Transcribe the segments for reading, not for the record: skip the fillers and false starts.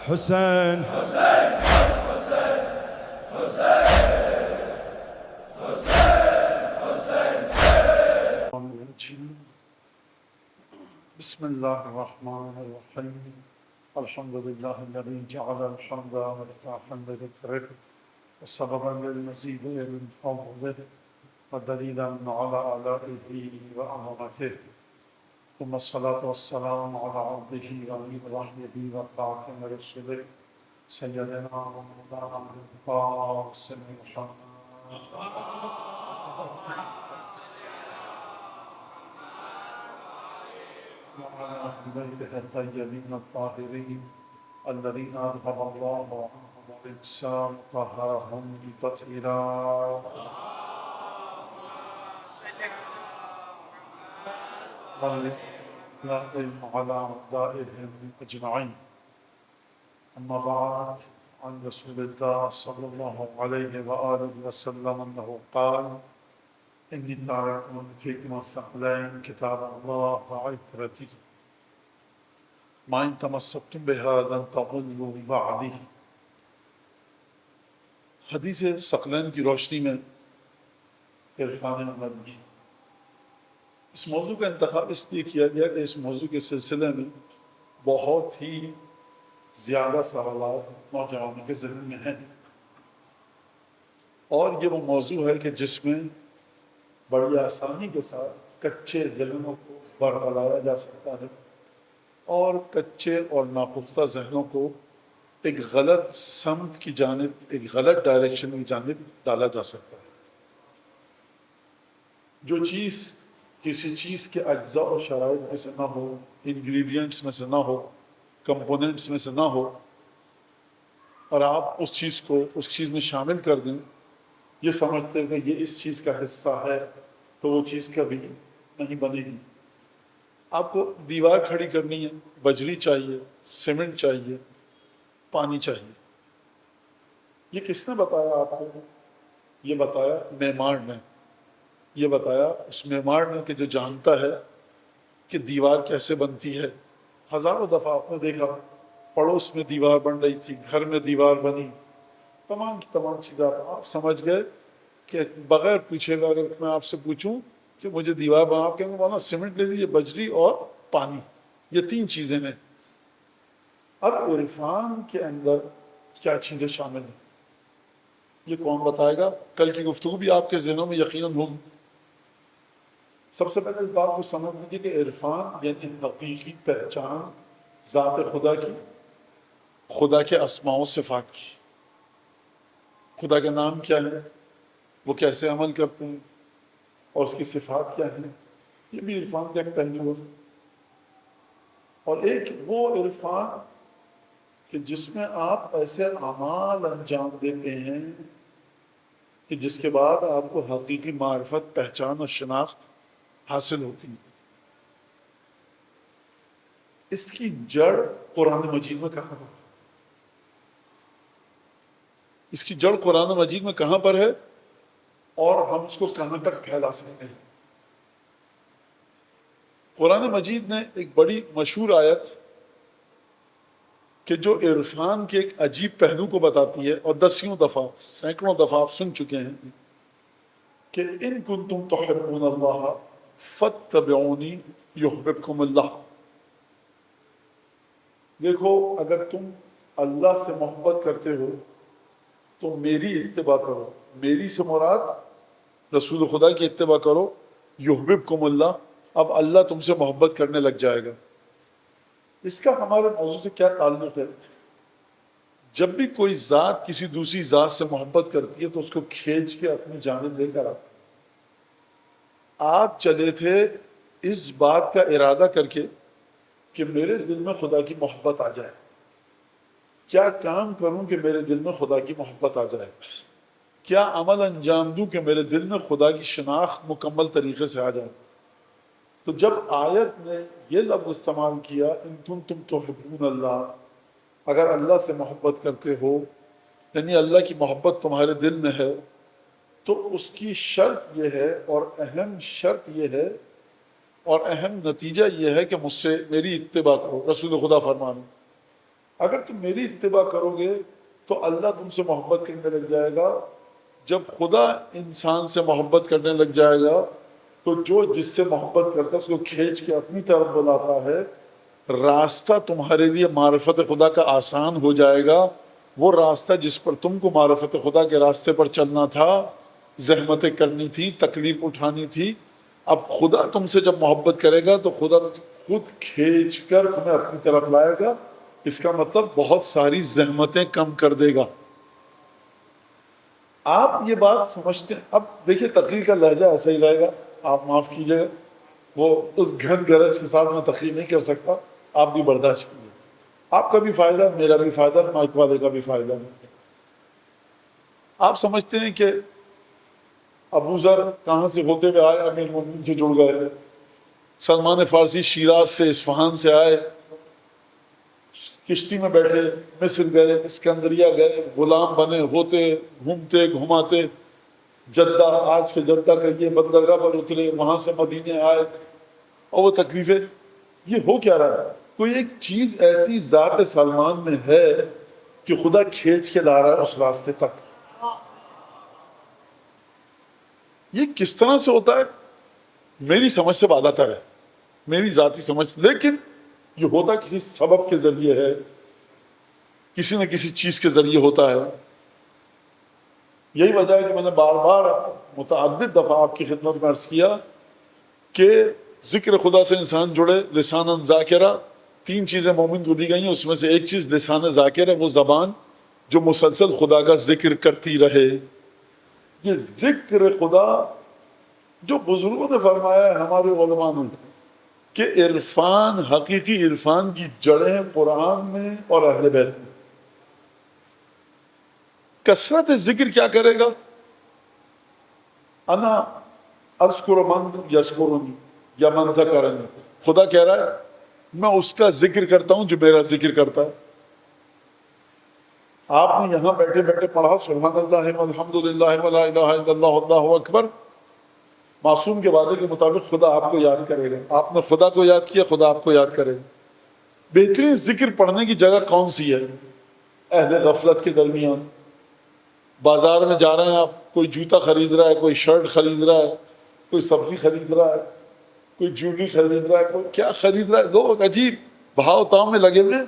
حسين بسم الله الرحمن الرحيم الحمد لله الذي جعل الحمد مفتاحا لذكره وسببا للمزيد من فضله ودليلا على آلائه وعظمته ثم الصلاة والسلام على عبده ونبي رحمه وخاتم رسله سيدنا ومولانا القاسم محمد وعلى أهل بيته الطيبين الطاهرين الذين أذهب الله عنهم الرجس وطهرهم تطهيرا واللهم على أعدائهم أجمعين. أما بعد، عن رسول الله صلى الله عليه وآله وسلم أنه قال: إني تارك فيكم الثقلين كتاب الله وعترتي ما إن تمسكتم بها لن تضلوا بعدي. حدیث ثقلین کی روشنی میں عرفان عملی، اس موضوع کا انتخاب اس لیے کیا گیا کہ اس موضوع کے سلسلے میں بہت ہی زیادہ سوالات نوجوانوں کے ذہن میں ہیں، اور یہ وہ موضوع ہے کہ جس میں بڑی آسانی کے ساتھ کچے ذہنوں کو برقلایا جا سکتا ہے اور کچے اور ناپختہ ذہنوں کو ایک غلط سمت کی جانب، ایک غلط ڈائریکشن کی جانب ڈالا جا سکتا ہے۔ جو چیز کسی چیز کے اجزاء و شرائط میں سے نہ ہو، انگریڈینٹس میں سے نہ ہو، کمپوننٹس میں سے نہ ہو، اور آپ اس چیز کو اس چیز میں شامل کر دیں یہ سمجھتے ہیں کہ یہ اس چیز کا حصہ ہے، تو وہ چیز کبھی نہیں بنے گی۔ آپ کو دیوار کھڑی کرنی ہے، بجری چاہیے، سیمنٹ چاہیے، پانی چاہیے۔ یہ کس نے بتایا آپ کو؟ یہ بتایا معمار نے، یہ بتایا اس معمار نے کہ جو جانتا ہے کہ دیوار کیسے بنتی ہے۔ ہزاروں دفعہ آپ نے دیکھا، پڑوس میں دیوار بن رہی تھی، گھر میں دیوار بنی، تمام کی تمام چیزیں آپ سمجھ گئے کہ بغیر پوچھے ہوئے اگر میں آپ سے پوچھوں کہ مجھے دیوار بنا، آپ کہیں گے مولانا سیمنٹ لے لیجیے، بجری اور پانی، یہ تین چیزیں ہیں۔ اب عرفان کے اندر کیا چیزیں شامل ہیں یہ کون بتائے گا؟ کل کی گفتگو بھی آپ کے ذہنوں میں یقیناً ہوگی۔ سب سے پہلے اس بات کو سمجھ لیجیے کہ عرفان یعنی حقیقی پہچان ذات خدا کی، خدا کے اسماء و صفات کی۔ خدا کا نام کیا ہے، وہ کیسے عمل کرتے ہیں، اور اس کی صفات کیا ہیں، یہ بھی عرفان کا ایک پہلو ہے۔ اور ایک وہ عرفان کہ جس میں آپ ایسے اعمال انجام دیتے ہیں کہ جس کے بعد آپ کو حقیقی معرفت، پہچان اور شناخت حاصل ہوتی ہے۔ اس کی جڑ قرآن مجید میں کہاں پر ہے؟ اس کی جڑ قرآن مجید میں کہاں پر ہے اور ہم اس کو کہاں تک پھیلا سکتے ہیں؟ قرآن مجید نے ایک بڑی مشہور آیت کہ جو عرفان کے ایک عجیب پہلو کو بتاتی ہے، اور دسیوں دفعہ، سینکڑوں دفعہ آپ سن چکے ہیں کہ ان کنتم تحبون اللہ فاتبعونی یحببکم اللہ۔ دیکھو، اگر تم اللہ سے محبت کرتے ہو تو میری اتباع کرو۔ میری سے مراد رسول خدا کی اتباع کرو، یحببکم اللہ، اب اللہ تم سے محبت کرنے لگ جائے گا۔ اس کا ہمارے موضوع سے کیا تعلق ہے؟ جب بھی کوئی ذات کسی دوسری ذات سے محبت کرتی ہے تو اس کو کھینچ کے اپنی جانب لے کر آتی ہے۔ آپ چلے تھے اس بات کا ارادہ کر کے کہ میرے دل میں خدا کی محبت آ جائے، کیا کام کروں کہ میرے دل میں خدا کی محبت آ جائے، کیا عمل انجام دوں کہ میرے دل میں خدا کی شناخت مکمل طریقے سے آ جائے۔ تو جب آیت نے یہ لفظ استعمال کیا ان کنتم تحبون اللہ، اگر اللہ سے محبت کرتے ہو، یعنی اللہ کی محبت تمہارے دل میں ہے، تو اس کی شرط یہ ہے، اور اہم شرط یہ ہے، اور اہم نتیجہ یہ ہے کہ مجھ سے میری اتباع کرو۔ رسول خدا فرمانے اگر تم میری اتباع کرو گے تو اللہ تم سے محبت کرنے لگ جائے گا. جب خدا انسان سے محبت کرنے لگ جائے گا تو جو جس سے محبت کرتا ہے اس کو کھینچ کے اپنی طرف بلاتا ہے. راستہ تمہارے لیے معرفت خدا کا آسان ہو جائے گا. وہ راستہ جس پر تم کو معرفت خدا کے راستے پر چلنا تھا، زحمتیں کرنی تھی، تکلیف اٹھانی تھی، اب خدا تم سے جب محبت کرے گا تو خدا خود کھینچ کر تمہیں اپنی طرف لائے گا. اس کا مطلب بہت ساری زحمتیں کم کر دے گا. آپ یہ بات سمجھتے ہیں. اب دیکھیے تقریر کا لہجہ ایسا ہی رہے گا، آپ معاف کیجیے گا، وہ اس گھن گرج کے ساتھ میں تقریر نہیں کر سکتا، آپ بھی برداشت کیجیے. آپ کا بھی فائدہ، میرا بھی فائدہ، مائک والے کا بھی فائدہ. آپ سمجھتے ہیں کہ ابو ذر کہاں سے ہوتے ہوئے آئے، امیر المومنین سے جڑ گئے. سلمان فارسی شیراز سے، اصفہان سے آئے، کشتی میں بیٹھے، مصر گئے، اسکندریہ گئے، غلام بنے، ہوتے گھومتے گھماتے جدہ، آج کے جدہ کا یہ بندرگاہ پر اترے، وہاں سے مدینے آئے، اور وہ تکلیفیں. یہ ہو کیا رہا ہے؟ کوئی ایک چیز ایسی ذات سلمان میں ہے کہ خدا کھینچ کے لا رہا ہے اس راستے تک. یہ کس طرح سے ہوتا ہے میری سمجھ سے بالا تر ہے، میری ذاتی سمجھ، لیکن یہ ہوتا کسی سبب کے ذریعے ہے، کسی نہ کسی چیز کے ذریعے ہوتا ہے. یہی وجہ ہے کہ میں نے بار بار متعدد دفعہ آپ کی خدمت میں عرض کیا کہ ذکر خدا سے انسان جڑے. لسان ذاکرہ، 3 چیزیں مومن کو دی گئی ہیں، اس میں سے ایک چیز لسان ذاکر ہے، وہ زبان جو مسلسل خدا کا ذکر کرتی رہے. یہ ذکر خدا جو بزرگوں نے فرمایا ہے، ہمارے علماء نے، کہ عرفان، حقیقی عرفان کی جڑیں قرآن میں اور اہل بیت میں. کثرت ذکر کیا کرے گا؟ انا اذکر من یذکرنی یا من ذکرنی. خدا کہہ رہا ہے میں اس کا ذکر کرتا ہوں جو میرا ذکر کرتا ہے. آپ نے یہاں بیٹھے بیٹھے پڑھا سبحان اللہ والحمد للہ ولا الہ الا اللہ واللہ اکبر. معصوم کے وعدے کے مطابق خدا آپ کو یاد کرے گا. آپ نے خدا کو یاد کیا، خدا آپ کو یاد کرے گا. بہترین ذکر پڑھنے کی جگہ کون سی ہے؟ اہل غفلت کے درمیان. بازار میں جا رہے ہیں آپ، کوئی جوتا خرید رہا ہے، کوئی شرٹ خرید رہا ہے، کوئی سبزی خرید رہا ہے، کوئی جویلری خرید رہا ہے، کوئی کیا خرید رہا ہے. لوگ عجیب بھاؤ تاؤ میں لگے ہوئے.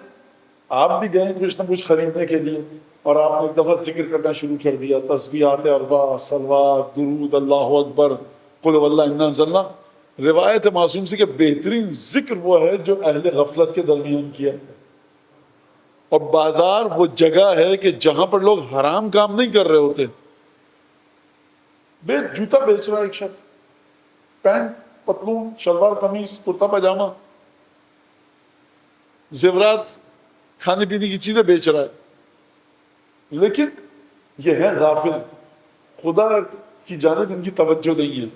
آپ بھی گئے کچھ نہ کچھ خریدنے کے لیے اور آپ نے ایک دفعہ ذکر کرنا شروع کر دیا، تسبیحات اربع، صلوات، درود، اللہ اکبر، قل هو اللہ انا انزلنا. روایت معصوم سے کہ بہترین ذکر وہ ہے جو اہل غفلت کے درمیان کیا ہے. اور بازار وہ جگہ ہے کہ جہاں پر لوگ حرام کام نہیں کر رہے ہوتے. جوتا بیچ رہا ہے ایک شخص، پینٹ، پتلون، شلوار قمیص، کرتا پاجامہ، زیورات، کھانے پینے کی چیزیں بیچ رہا ہے، لیکن یہ ہے غافل. خدا کی جانب ان کی توجہ نہیں ہے.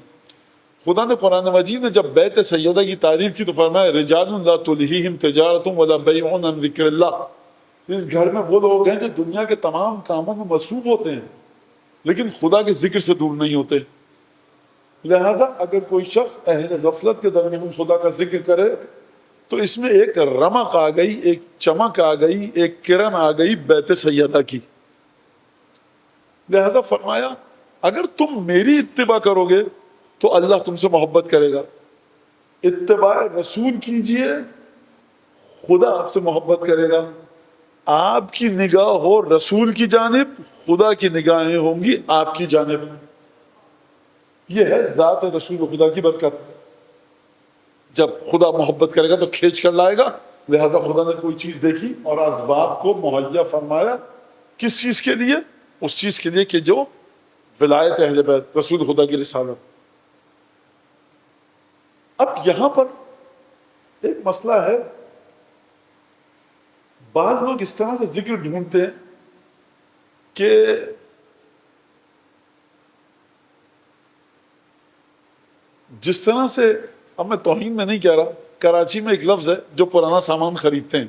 خدا نے قرآن مجید میں جب بیت سیدہ کی تعریف کی تو فرمایا رجال لا تلہیہم تجارۃ ولا بیع عن ذکر اللہ. اس گھر میں وہ لوگ ہیں جو دنیا کے تمام کاموں میں مصروف ہوتے ہیں لیکن خدا کے ذکر سے دور نہیں ہوتے. لہٰذا اگر کوئی شخص اہل غفلت کے درمیان خدا کا ذکر کرے تو اس میں ایک رمق آ گئی، ایک چمک آ گئی، ایک کرن آ گئی بیت سیدہ کی. لہٰذا فرمایا اگر تم میری اتباع کرو گے تو اللہ تم سے محبت کرے گا. اتباع رسول کیجئے، خدا آپ سے محبت کرے گا. آپ کی نگاہ ہو رسول کی جانب، خدا کی نگاہیں ہوں گی آپ کی جانب. یہ ہے ذات رسول خدا کی برکت. جب خدا محبت کرے گا تو کھینچ کر لائے گا. لہذا خدا نے کوئی چیز دیکھی اور اسباب کو مہیا فرمایا. کس چیز کے لیے؟ اس چیز کے لیے کہ جو ولایت اہل بیت، رسول خدا کی رسالت. اب یہاں پر ایک مسئلہ ہے، بعض لوگ اس طرح سے ذکر ڈھونڈتے ہیں کہ جس طرح سے، اب میں توہین میں نہیں کہہ رہا، کراچی میں ایک لفظ ہے جو پرانا سامان خریدتے ہیں.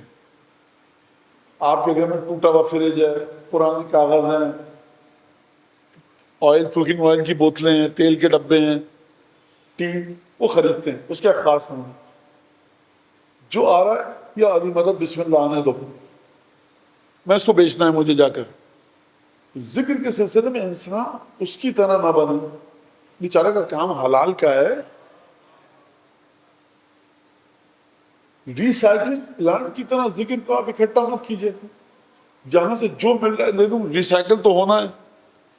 آپ کے گھر میں ٹوٹا ہوا فریج ہے، پرانے کاغذ ہیں، آئل، کوکنگ آئل کی بوتلیں ہیں، تیل کے ڈبے ہیں، ٹین، وہ خریدتے ہیں. اس کا خاص نام ہے جو آ رہا ہے یا علی مدد بسم اللہ آنے دو. میں اس کو بیچنا ہے مجھے جا کر. ذکر کے سلسلے میں انسان اس کی طرح نہ بنے. بیچارہ کا کام حلال کا ہے. ریسائکلنگ پلانٹ کی طرح ذکر کو آپ اکٹھا مت کیجیے. جہاں سے جو مل رہا ہے دے دوں. ریسائکل تو ہونا ہے.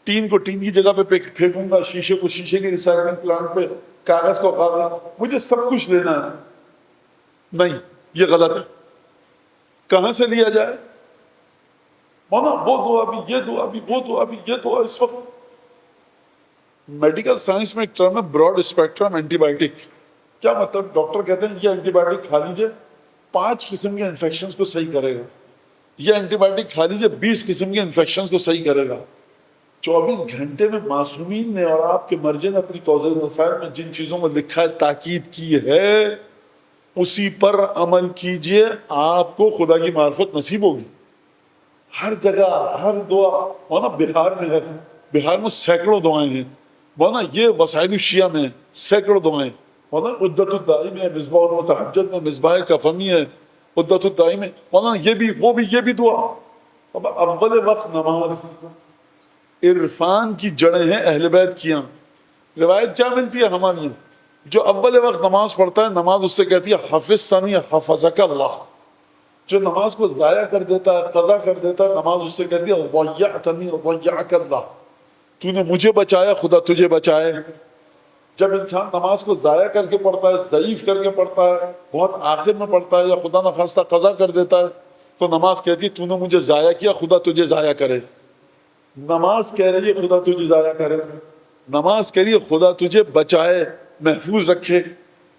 ٹین کو ٹین کی جگہ پہ پھینکوں گا, شیشے کو شیشے کے ریسائکلنگ پلانٹ پہ, کاغذ کو کاغذ, مجھے سب کچھ لینا ہے. نہیں, یہ غلط ہے. کہاں سے لیا جائے؟ مولانا وہ دعا بھی, یہ دعا بھی, وہ دعا بھی, یہ دعا. اس وقت میڈیکل سائنس میں ایک ٹرم ہے براڈ اسپیکٹرم اینٹی بائیوٹک. کیا مطلب؟ ڈاکٹر کہتے ہیں یہ اینٹی بائیوٹک کھا لیجیے 5 قسم کے انفیکشنز کو صحیح کرے گا. یہ اینٹی بائیوٹک کھا لیجیے 20 قسم کے انفیکشنز کو صحیح کرے گا. 24 گھنٹے میں معصومین نے اور آپ کے مرجع نے اپنی توضیح وسائل میں جن چیزوں کو لکھا ہے, تاکید کی ہے, اسی پر عمل کیجئے, آپ کو خدا کی معرفت نصیب ہوگی. ہر جگہ ہر دعا. وہاں بہار میں ہے, بہار میں سینکڑوں دعائیں ہیں. وہاں یہ وسائل الشیعہ میں سینکڑوں دعائیں. وہاں عدت الدائم ہے, مصباح المتحجد میں, مصباح کفمی ہے, عدت الدائم ہے. وہاں یہ بھی, وہ بھی, یہ بھی دعا. اب اول وقت نماز. عرفان کی جڑیں ہیں اہل بیت کی. روایت کیا ملتی ہے ہماری؟ جو اول وقت نماز پڑھتا ہے, نماز اس سے کہتی ہے حفظتنی حفظک اللہ. جو نماز کو ضائع کر دیتا ہے, قضا کر دیتا ہے, نماز اس سے کہتی ہے ضیعتنی ضیعک اللہ. تو نے مجھے بچایا, خدا تجھے بچائے. جب انسان نماز کو ضائع کر کے پڑھتا ہے, ضعیف کر کے پڑھتا ہے, بہت آخر میں پڑھتا ہے, یا خدا نخواستہ قضا کر دیتا ہے, تو نماز کہتی ہے تو نے مجھے ضائع کیا, خدا تجھے ضائع کرے. نماز کہہ رہی ہے خدا تجھے ضائع کرے. نماز کہہ رہی ہے خدا تجھے بچائے, محفوظ رکھے.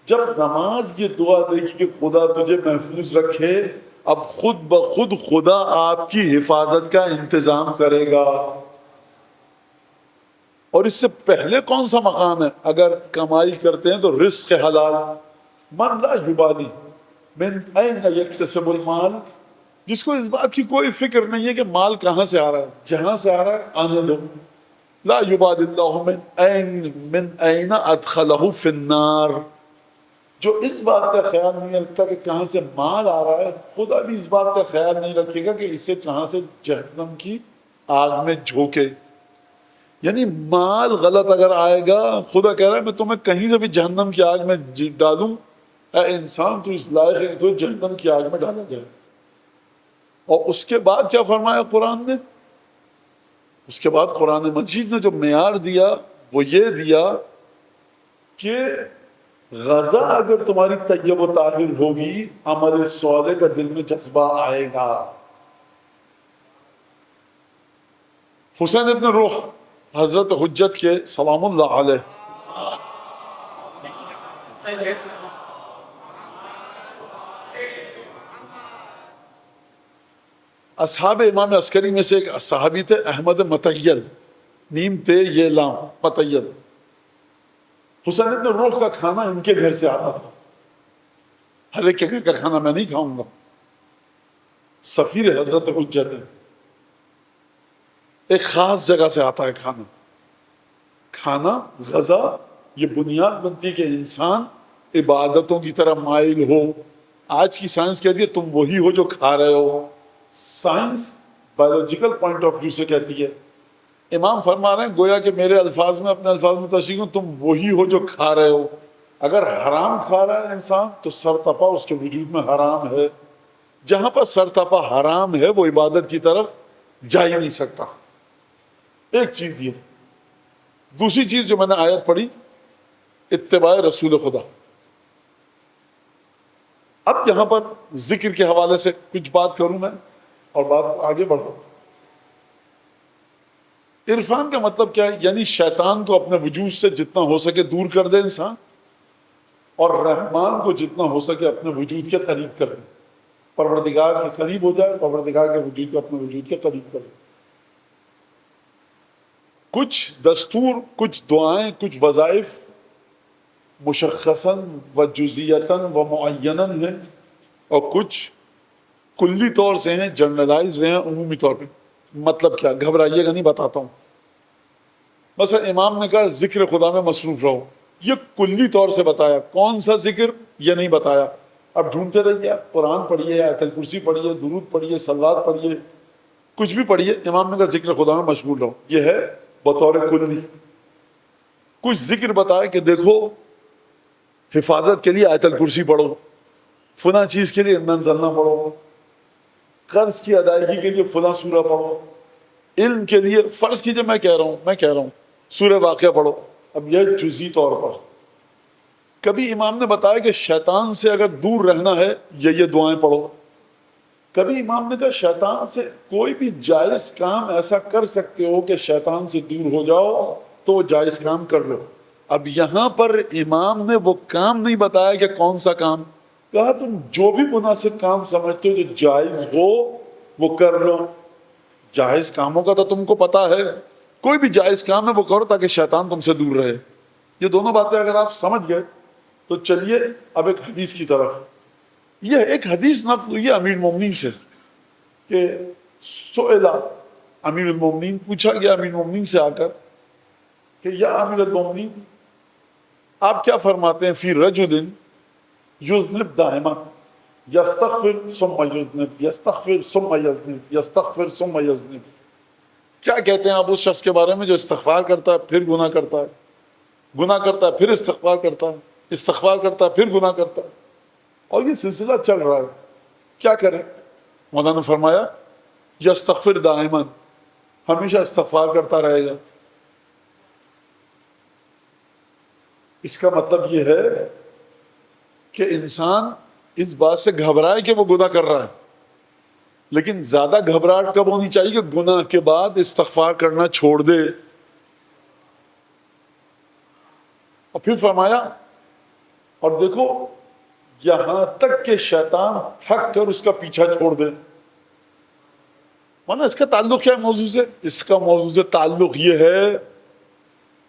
جب نماز یہ دعا دے گی کہ خدا تجھے محفوظ رکھے, اب خود بخود خدا آپ کی حفاظت کا انتظام کرے گا. اور اس سے پہلے کون سا مقام ہے؟ اگر کمائی کرتے ہیں تو رزق حلال. من لا یبالی من این یکتسب المال. جس کو اس بات کی کوئی فکر نہیں ہے کہ مال کہاں سے آ رہا ہے, جہاں سے آ رہا ہے آنے دو. لا یبالی اللہ من این ادخلہ فی النار. جو اس بات کا خیال نہیں رکھتا کہ کہاں سے مال آ رہا ہے, خدا بھی اس بات کا خیال نہیں رکھے گا کہ اسے کہاں سے جہنم کی آگ میں جھونکے. یعنی مال غلط اگر آئے گا, خدا کہہ رہا ہے میں تمہیں کہیں سے بھی جہنم کی آگ میں ڈالوں, اے انسان تو اس لائق ہے تو جہنم کی آگ میں ڈالا جائے. اور اس کے بعد کیا فرمایا قرآن نے؟ اس کے بعد قرآن مجید نے جو معیار دیا وہ یہ دیا کہ غزہ اگر تمہاری طیب و طاہر ہوگی, عمل صالح کا دل میں جذبہ آئے گا. حسین ابن روح حضرت حجت کے سلام اللہ علیہ, اصحاب امام عسکری میں سے ایک صحابی تھے احمد متیل, نیم تے یہ لام متیل. حسین ابن روح کا کھانا ان کے گھر سے آتا تھا. ہر ایک کے گھر کا کھانا میں نہیں کھاؤں گا. سفیر حضرت حجت ہے, ایک خاص جگہ سے آتا ہے کھانا. کھانا غذا یہ بنیاد بنتی ہے کہ انسان عبادتوں کی طرح مائل ہو. آج کی سائنس کہتی ہے تم وہی ہو جو کھا رہے ہو. Science biological point of view سے کہتی ہے. امام فرما رہے ہیں گویا کہ میرے الفاظ میں اپنے الفاظ میں تشریح ہوں, تم وہی ہو جو کھا رہے ہو. اگر حرام کھا رہا ہے انسان تو سرتپا اس کے وجود میں حرام ہے. جہاں پر سرتپا حرام ہے وہ عبادت کی طرف جا ہی نہیں سکتا. ایک چیز یہ. دوسری چیز جو میں نے آیت پڑھی, اتباع رسول خدا. اب یہاں پر ذکر کے حوالے سے کچھ بات کروں میں اور بات آگے بڑھوں. عرفان کا مطلب کیا ہے؟ یعنی شیطان کو اپنے وجود سے جتنا ہو سکے دور کر دے انسان, اور رحمان کو جتنا ہو سکے اپنے وجود کے قریب کر دے. پروردگار کے قریب ہو جائے, پروردگار کے وجود کو اپنے وجود کے قریب کر دے. کچھ دستور, کچھ دعائیں, کچھ وظائف مشخصاً و جزیتاً و معیناً ہیں, اور کچھ کلی طور سے ہیں, جنرلائز ہوئے ہیں عمومی طور پہ. مطلب کیا؟ گھبرائیے گا نہیں, بتاتا ہوں. مثلا امام نے کہا ذکر خدا میں مصروف رہو, یہ کلی طور سے بتایا. کون سا ذکر یہ نہیں بتایا. اب ڈھونڈتے رہیے, قرآن پڑھیے, آیت الکرسی پڑھیے, درود پڑھیے, صلوات پڑھیے, کچھ بھی پڑھیے، امام نے کہا ذکر خدا میں مشغول رہو، یہ ہے بطور کلی. کچھ ذکر بتائے کہ دیکھو حفاظت کے لیے آیت الکرسی پڑھو، فلاں چیز کے لیے انا انزلنا پڑھو، قرض کی ادائیگی کے لیے فلاں سورہ پڑھو، علم کے لیے فرض کیجئے میں کہہ رہا ہوں سورہ واقعہ پڑھو. اب یہ جزئی طور پر. کبھی امام نے بتایا کہ شیطان سے اگر دور رہنا ہے یہ دعائیں پڑھو. کبھی امام نے کہا شیطان سے کوئی بھی جائز کام ایسا کر سکتے ہو کہ شیطان سے دور ہو جاؤ تو جائز کام کر لو. اب یہاں پر امام نے وہ کام نہیں بتایا کہ کون سا کام، کہا تم جو بھی مناسب کام سمجھتے ہو جو جائز ہو وہ کر لو. جائز کاموں کا تو تم کو پتا ہے، کوئی بھی جائز کام ہے وہ کرو تاکہ شیطان تم سے دور رہے. یہ دونوں باتیں اگر آپ سمجھ گئے تو چلیے اب ایک حدیث کی طرف. یہ ایک حدیث نقل ہوئی ہے امیر المومنین سے کہ سئلہ، امیر المومنین پوچھا گیا امیر المومنین سے آ کر کہ یا امیر المومنین آپ کیا فرماتے ہیں فی رجل یذنب دائما یستغفر ثم یذنب یستغفر ثم یذنب یستغفر ثم یذنب، کیا کہتے ہیں آپ اس شخص کے بارے میں جو استغفار کرتا ہے پھر گناہ کرتا ہے، گناہ کرتا ہے پھر استغفار کرتا ہے، استغفار کرتا ہے پھر گناہ کرتا ہے، اور یہ سلسلہ چل رہا ہے، کیا کریں؟ مولانا نے فرمایا یستغفر دائما، ہمیشہ استغفار کرتا رہے گا. اس کا مطلب یہ ہے کہ انسان اس بات سے گھبرائے کہ وہ گناہ کر رہا ہے، لیکن زیادہ گھبراہٹ کب ہونی چاہیے کہ گناہ کے بعد استغفار کرنا چھوڑ دے. اور پھر فرمایا اور دیکھو یہاں تک کہ شیطان تھک کر اس کا پیچھا چھوڑ دے. مانا اس کا تعلق کیا ہے موضوع سے؟ اس کا موضوع سے تعلق یہ ہے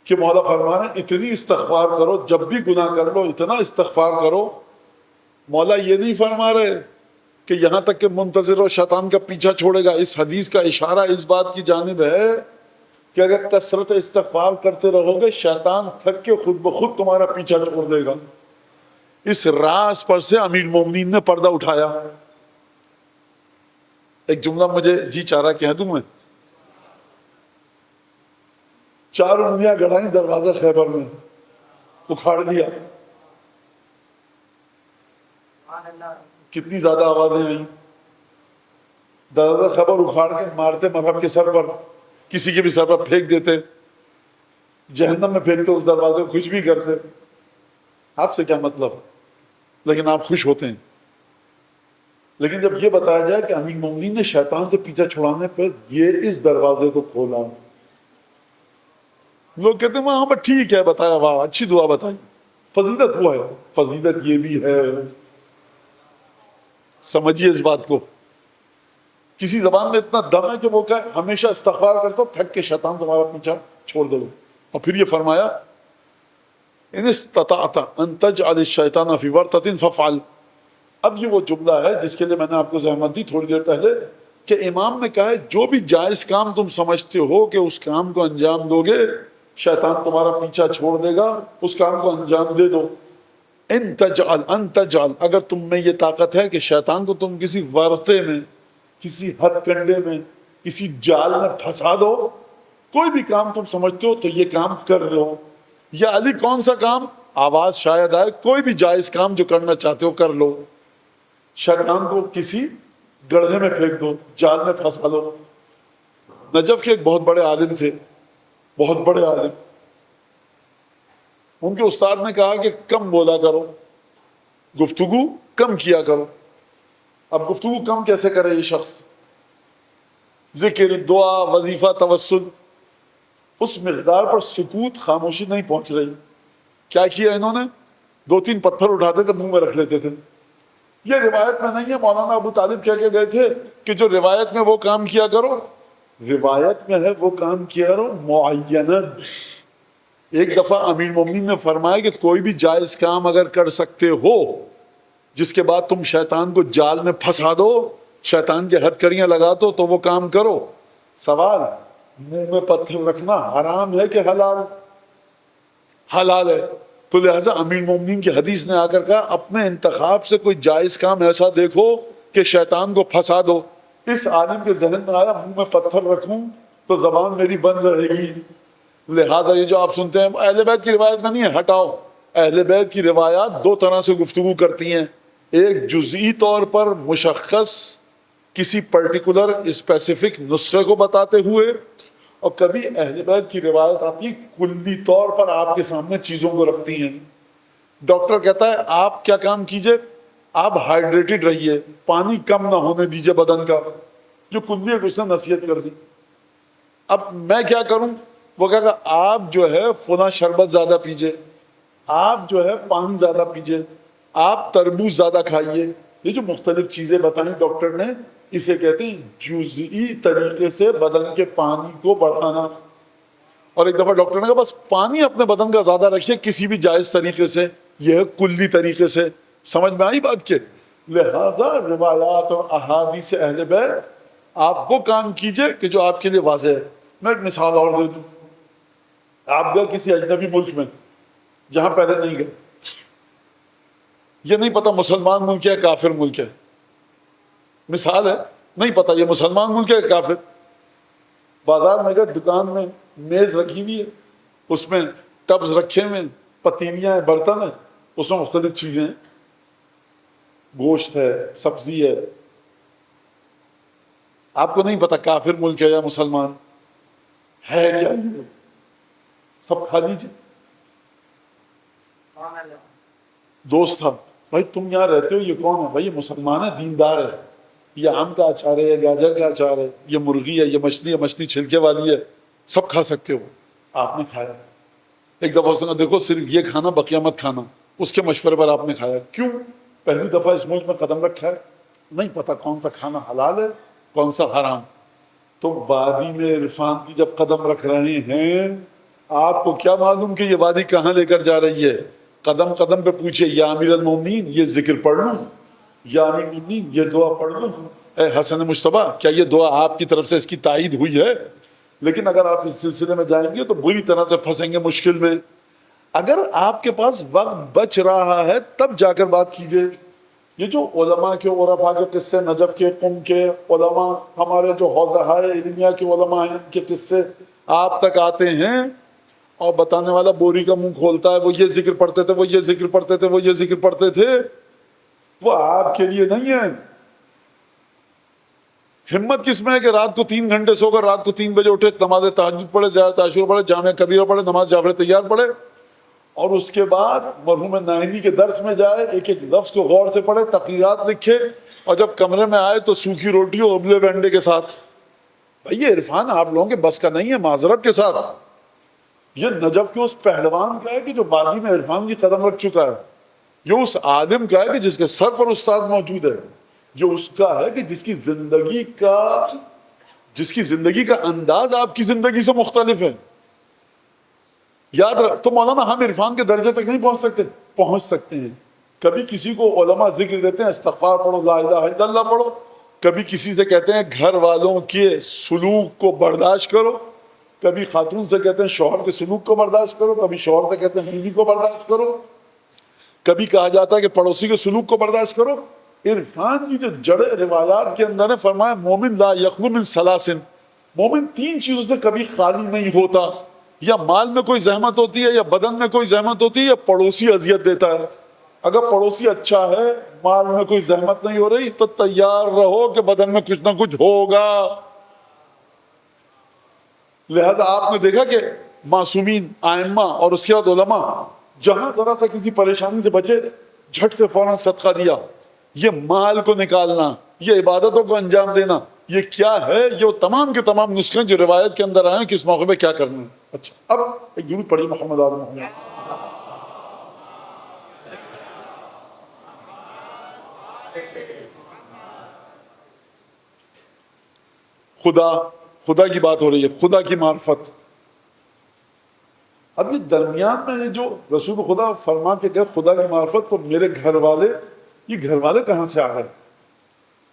کہ مولا فرما رہے ہیں اتنی استغفار کرو، جب بھی گناہ کر لو اتنا استغفار کرو. مولا یہ نہیں فرما رہے کہ یہاں تک کہ منتظر ہو شیطان کا پیچھا چھوڑے گا. اس حدیث کا اشارہ اس بات کی جانب ہے کہ اگر کثرت استغفار کرتے رہو گے شیطان تھک کے خود بخود تمہارا پیچھا چھوڑ دے گا. اس راز پر سے امیر المومنین نے پردہ اٹھایا. ایک جملہ مجھے جی چاہ رہا کہہ دوں میں. 4 انگلیاں گڑھائیں دروازہ خیبر میں، اکھاڑ دیا. کتنی زیادہ آوازیں آئیں. دروازہ خیبر اکھاڑ کے مارتے مرحب کے سر پر، کسی کے بھی سر پر پھینک دیتے، جہنم میں پھینکتے اس دروازے کو، کچھ بھی کرتے. آپ سے کیا مطلب، لیکن آپ خوش ہوتے ہیں. لیکن جب یہ بتایا جائے کہ امیر المومنین نے شیطان سے پیچھا چھڑانے پر یہ اس دروازے کو کھولا، لوگ کہتے ہیں ہاں ٹھیک ہے بتایا، واہ اچھی دعا بتائی. فضیلت وہ ہے، فضیلت یہ بھی ہے. سمجھیے اس بات کو. کسی زبان میں اتنا دم ہے کہ وہ کہے ہمیشہ استغفار کرتا تھک کے شیطان تمہارا پیچھا چھوڑ دو. اور پھر یہ فرمایا ان استطعت ان تجعل الشیطان فی ورطۃ فافعل. اب یہ وہ جملہ ہے جس کے لیے میں نے آپ کو زحمت دی تھوڑی دیر پہلے کہ امام نے کہا ہے جو بھی جائز کام تم سمجھتے ہو کہ اس کام کو انجام دو گے شیطان تمہارا پیچھا چھوڑ دے گا، اس کام کو انجام دے دو. ان تجعل اگر تم میں یہ طاقت ہے کہ شیطان کو تم کسی ورطے میں، کسی ہتھ کنڈے میں، کسی جال میں پھنسا دو، کوئی بھی کام تم سمجھتے ہو تو یہ کام کر لو. یا علی کون سا کام؟ آواز شاید آئے، کوئی بھی جائز کام جو کرنا چاہتے ہو کر لو. شیطان کو کسی گڑھے میں پھینک دو، جال میں پھنسا لو. نجف کے ایک بہت بڑے عالم تھے، بہت بڑے عالم. ان کے استاد نے کہا کہ کم بولا کرو، گفتگو کم کیا کرو. اب گفتگو کم کیسے کرے یہ شخص؟ ذکر، دعا، وظیفہ، توسل، اس مقدار پر سکوت، خاموشی نہیں پہنچ رہی. کیا کیا انہوں نے؟ 2-3 پتھر اٹھاتے تھے منہ میں رکھ لیتے تھے. یہ روایت میں نہیں ہے، مولانا ابو طالب کہہ کے گئے تھے کہ جو روایت میں وہ کام کیا کرو، روایت میں ہے وہ کام کیا کرو معیناً. ایک دفعہ امیر المومنین نے فرمایا کہ کوئی بھی جائز کام اگر کر سکتے ہو جس کے بعد تم شیطان کو جال میں پھنسا دو، شیطان کے ہتھ کڑیاں لگا دو تو وہ کام کرو. سوال، منہ میں پتھر رکھنا حرام ہے کہ حلال؟ حلال ہے. تو لہٰذا امیر المومنین کی حدیث نے آ کر کہا اپنے انتخاب سے کوئی جائز کام ایسا دیکھو کہ شیطان کو پھنسا دو. اس عالم کے ذہن میں آیا منہ میں پتھر رکھوں تو زبان میری بند رہے گی، لہٰذا یہ جو آپ سنتے ہیں اہل بیت کی روایت میں نہیں ہے، ہٹاؤ. اہل بیت کی روایات دو طرح سے گفتگو کرتی ہیں، ایک جزئی طور پر مشخص کسی پرٹیکولر اسپیسیفک نسخے کو بتاتے ہوئے، اور کبھی اہل بیت کی روایت آتی ہے کلی طور پر آپ کے سامنے چیزوں کو رکھتی ہیں. ڈاکٹر کہتا ہے آپ کیا کام کیجئے، آپ ہائیڈریٹڈ رہیے، پانی کم نہ ہونے دیجئے بدن کا، جو کلی اس نے نصیحت کر دی. اب میں کیا کروں؟ وہ کہا کہ آپ جو ہے فلاں شربت زیادہ پیجئے، آپ جو ہے پانی زیادہ پیجئے، آپ تربوز زیادہ کھائیے. یہ جو مختلف چیزیں بتائیں ڈاکٹر نے، اسے کہتے ہیں جزئی طریقے سے بدن کے پانی کو بڑھانا. اور ایک دفعہ ڈاکٹر نے کہا بس پانی اپنے بدن کا زیادہ رکھیے کسی بھی جائز طریقے سے، یہ ہے کلی طریقے سے. سمجھ میں آئی بات کے؟ لہٰذا روایات اور احادیث اہل بیت آپ وہ کام کیجئے کہ جو آپ کے لیے واضح ہے. میں ایک مثال اور دے دوں. آپ گئے کسی اجنبی ملک میں جہاں پہلے نہیں گئے، یہ نہیں پتا مسلمان ملک ہے کافر ملک ہے، مثال ہے، نہیں پتا یہ مسلمان ملک ہے کافر. بازار میں گئے، دکان میں میز رکھی ہوئی ہے، اس میں ٹبز رکھے ہوئے ہیں، پتیلیاں ہیں، برتن ہیں، اس میں مختلف چیزیں ہیں، گوشت ہے، سبزی ہے. آپ کو نہیں پتا کافر ملک ہے یا مسلمان ہے، کیا سب کھا لیجیے. دوست تھا، بھائی تم یہاں رہتے ہو یہ کون ہے؟ بھائی یہ مسلمان ہے، دیندار ہے، یہ آم کا اچار ہے، یہ گاجر کا اچار ہے، یہ مرغی ہے، یہ مچھلی ہے، مچھلی چھلکے والی ہے، سب کھا سکتے ہو. آپ نے کھایا. ایک دفعہ اس نے دیکھو صرف یہ کھانا بقیہ مت کھانا، اس کے مشورے پر آپ نے کھایا. کیوں؟ پہلی دفعہ اس ملک میں قدم رکھا ہے، نہیں پتا کون سا کھانا حلال ہے کون سا حرام. تو وادی میں عرفان کی جب قدم رکھ رہے ہیں، آپ کو کیا معلوم کہ یہ وادی کہاں لے کر جا رہی ہے؟ قدم قدم پہ پوچھے یا امیر المومنین یہ ذکر پڑھ لوں، یا امیر المومنین یہ دعا پڑھ لوں، اے حسن مجتبیٰ کیا یہ دعا آپ کی طرف سے اس کی تائید ہوئی ہے؟ لیکن اگر آپ اس سلسلے میں جائیں گے تو بری طرح سے پھنسیں گے مشکل میں. اگر آپ کے پاس وقت بچ رہا ہے تب جا کر بات کیجئے. یہ جو علماء کے عرفاء کے قصے، نجف کے، قم کے علماء، ہمارے جو حوزہ علمیہ کے علماء ہیں، ان کے قصے آپ تک آتے ہیں اور بتانے والا بوری کا منہ کھولتا ہے، وہ یہ ذکر پڑھتے تھے، وہ یہ ذکر پڑھتے تھے، وہ یہ ذکر پڑھتے تھے. وہ آپ کے لیے نہیں ہے. ہمت کس میں ہے کہ رات کو 3 گھنٹے سو کر رات کو 3 بجے اٹھے، نماز تہجد پڑھے، زیارت عاشورہ پڑھے، جامع کبیرہ پڑھے، نماز جعفر طیار پڑھے، اور اس کے بعد مرحوم نائینی کے درس میں جائے، ایک ایک لفظ کو غور سے پڑھے، تقریرات لکھے، اور جب کمرے میں آئے تو سوکھی روٹی اور ابلے بینڈے کے ساتھ. بھائی یہ عرفان آپ لوگوں کے بس کا نہیں ہے، معذرت کے ساتھ. یہ نجف کے اس پہلوان کا ہے کہ جو وادی میں عرفان کی قدم رکھ چکا ہے. یہ اس عالم کا ہے کہ جس کے سر پر استاد موجود ہے. یہ اس کا ہے کہ جس کی زندگی کا انداز آپ کی زندگی سے مختلف ہے. یاد رکھ، تو مولانا ہم عرفان کے درجے تک نہیں پہنچ سکتے ہیں. کبھی کسی کو علماء ذکر دیتے ہیں استغفار پڑھو، لا الہ الا اللہ پڑھو، کبھی کسی سے کہتے ہیں گھر والوں کے سلوک کو برداشت کرو، کبھی خاتون سے کہتے ہیں شوہر کے سلوک کو برداشت کرو، کبھی شوہر سے کہتے ہیں بیوی کو برداشت کرو، کبھی کہا جاتا ہے کہ پڑوسی کے سلوک کو برداشت کرو. عرفان کی جو جڑیں روایات کے اندر نے فرمایا مومن لا یخلو من ثلاث، مومن 3 چیزوں سے کبھی خالی نہیں ہوتا. یا مال میں کوئی زحمت ہوتی ہے، یا بدن میں کوئی زحمت ہوتی ہے، یا پڑوسی اذیت دیتا ہے. اگر پڑوسی اچھا ہے، مال میں کوئی زحمت نہیں ہو رہی، تو تیار رہو کہ بدن میں کچھ نہ کچھ ہوگا. لہذا آپ نے دیکھا کہ معصومین، ائمہ اور اس کے بعد علماء جہاں ذرا سا کسی پریشانی سے بچے، جھٹ سے فوراً صدقہ دیا. یہ مال کو نکالنا، یہ عبادتوں کو انجام دینا، یہ کیا ہے؟ یہ تمام کے تمام نسخے جو روایت کے اندر آئے ہیں کس موقع پہ کیا کرنا ہے. اچھا، اب ایک درود پڑھی محمد آل محمد. خدا کی بات ہو رہی ہے، خدا کی معرفت. اب یہ درمیان میں جو رسول خدا فرما کے گئے خدا کی معرفت، تو میرے گھر والے، یہ گھر والے کہاں سے آ گئے؟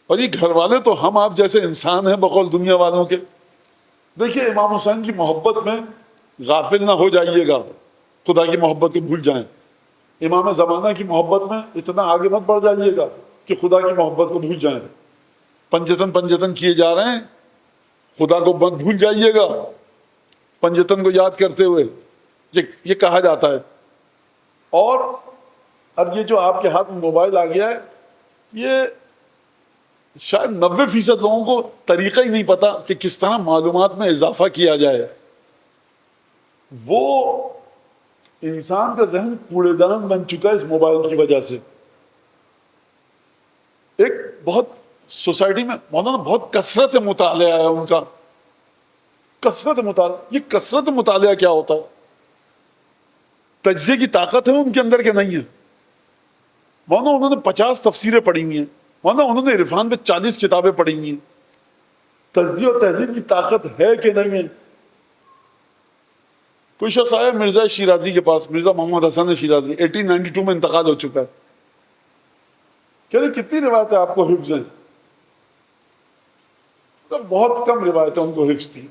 اور یہ گھر والے تو ہم آپ جیسے انسان ہیں بقول دنیا والوں کے. دیکھیے امام حسین کی محبت میں غافل نہ ہو جائیے گا، خدا کی محبت کو بھول جائیں. امام زمانہ کی محبت میں اتنا آگے مت بڑھ جائیے گا کہ خدا کی محبت کو بھول جائیں. پنجتن کیے جا رہے ہیں. خدا کو مت بھول جائیے گا پنجتن کو یاد کرتے ہوئے، یہ کہا جاتا ہے. اور اب یہ جو آپ کے ہاتھ میں موبائل آ گیا ہے، یہ شاید 90% لوگوں کو طریقہ ہی نہیں پتا کہ کس طرح معلومات میں اضافہ کیا جائے. وہ انسان کا ذہن کوڑے دان بن چکا ہے اس موبائل کی وجہ سے. ایک بہت سوسائٹی میں مولانا بہت کثرت مطالعہ ہے ان کا، کثرت مطالعہ. یہ کثرت مطالعہ کیا ہوتا ہے؟ تجزیے کی طاقت ہے ان کے اندر کہ نہیں ہے؟ مولانا انہوں نے 50 تفسیریں پڑھی ہوئی ہیں، مولانا انہوں نے عرفان پہ 40 کتابیں پڑھی ہوئی ہیں. تجزیہ و تحلیل کی طاقت ہے کہ نہیں ہے؟ کوئی شخص آیا مرزا شیرازی کے پاس، مرزا محمد حسن شیرازی، 1892 میں انتقال ہو چکا ہے. کہہ رہے کتنی روایتیں آپ کو حفظ ہیں؟ بہت کم روایتیں ان کو حفظ تھی.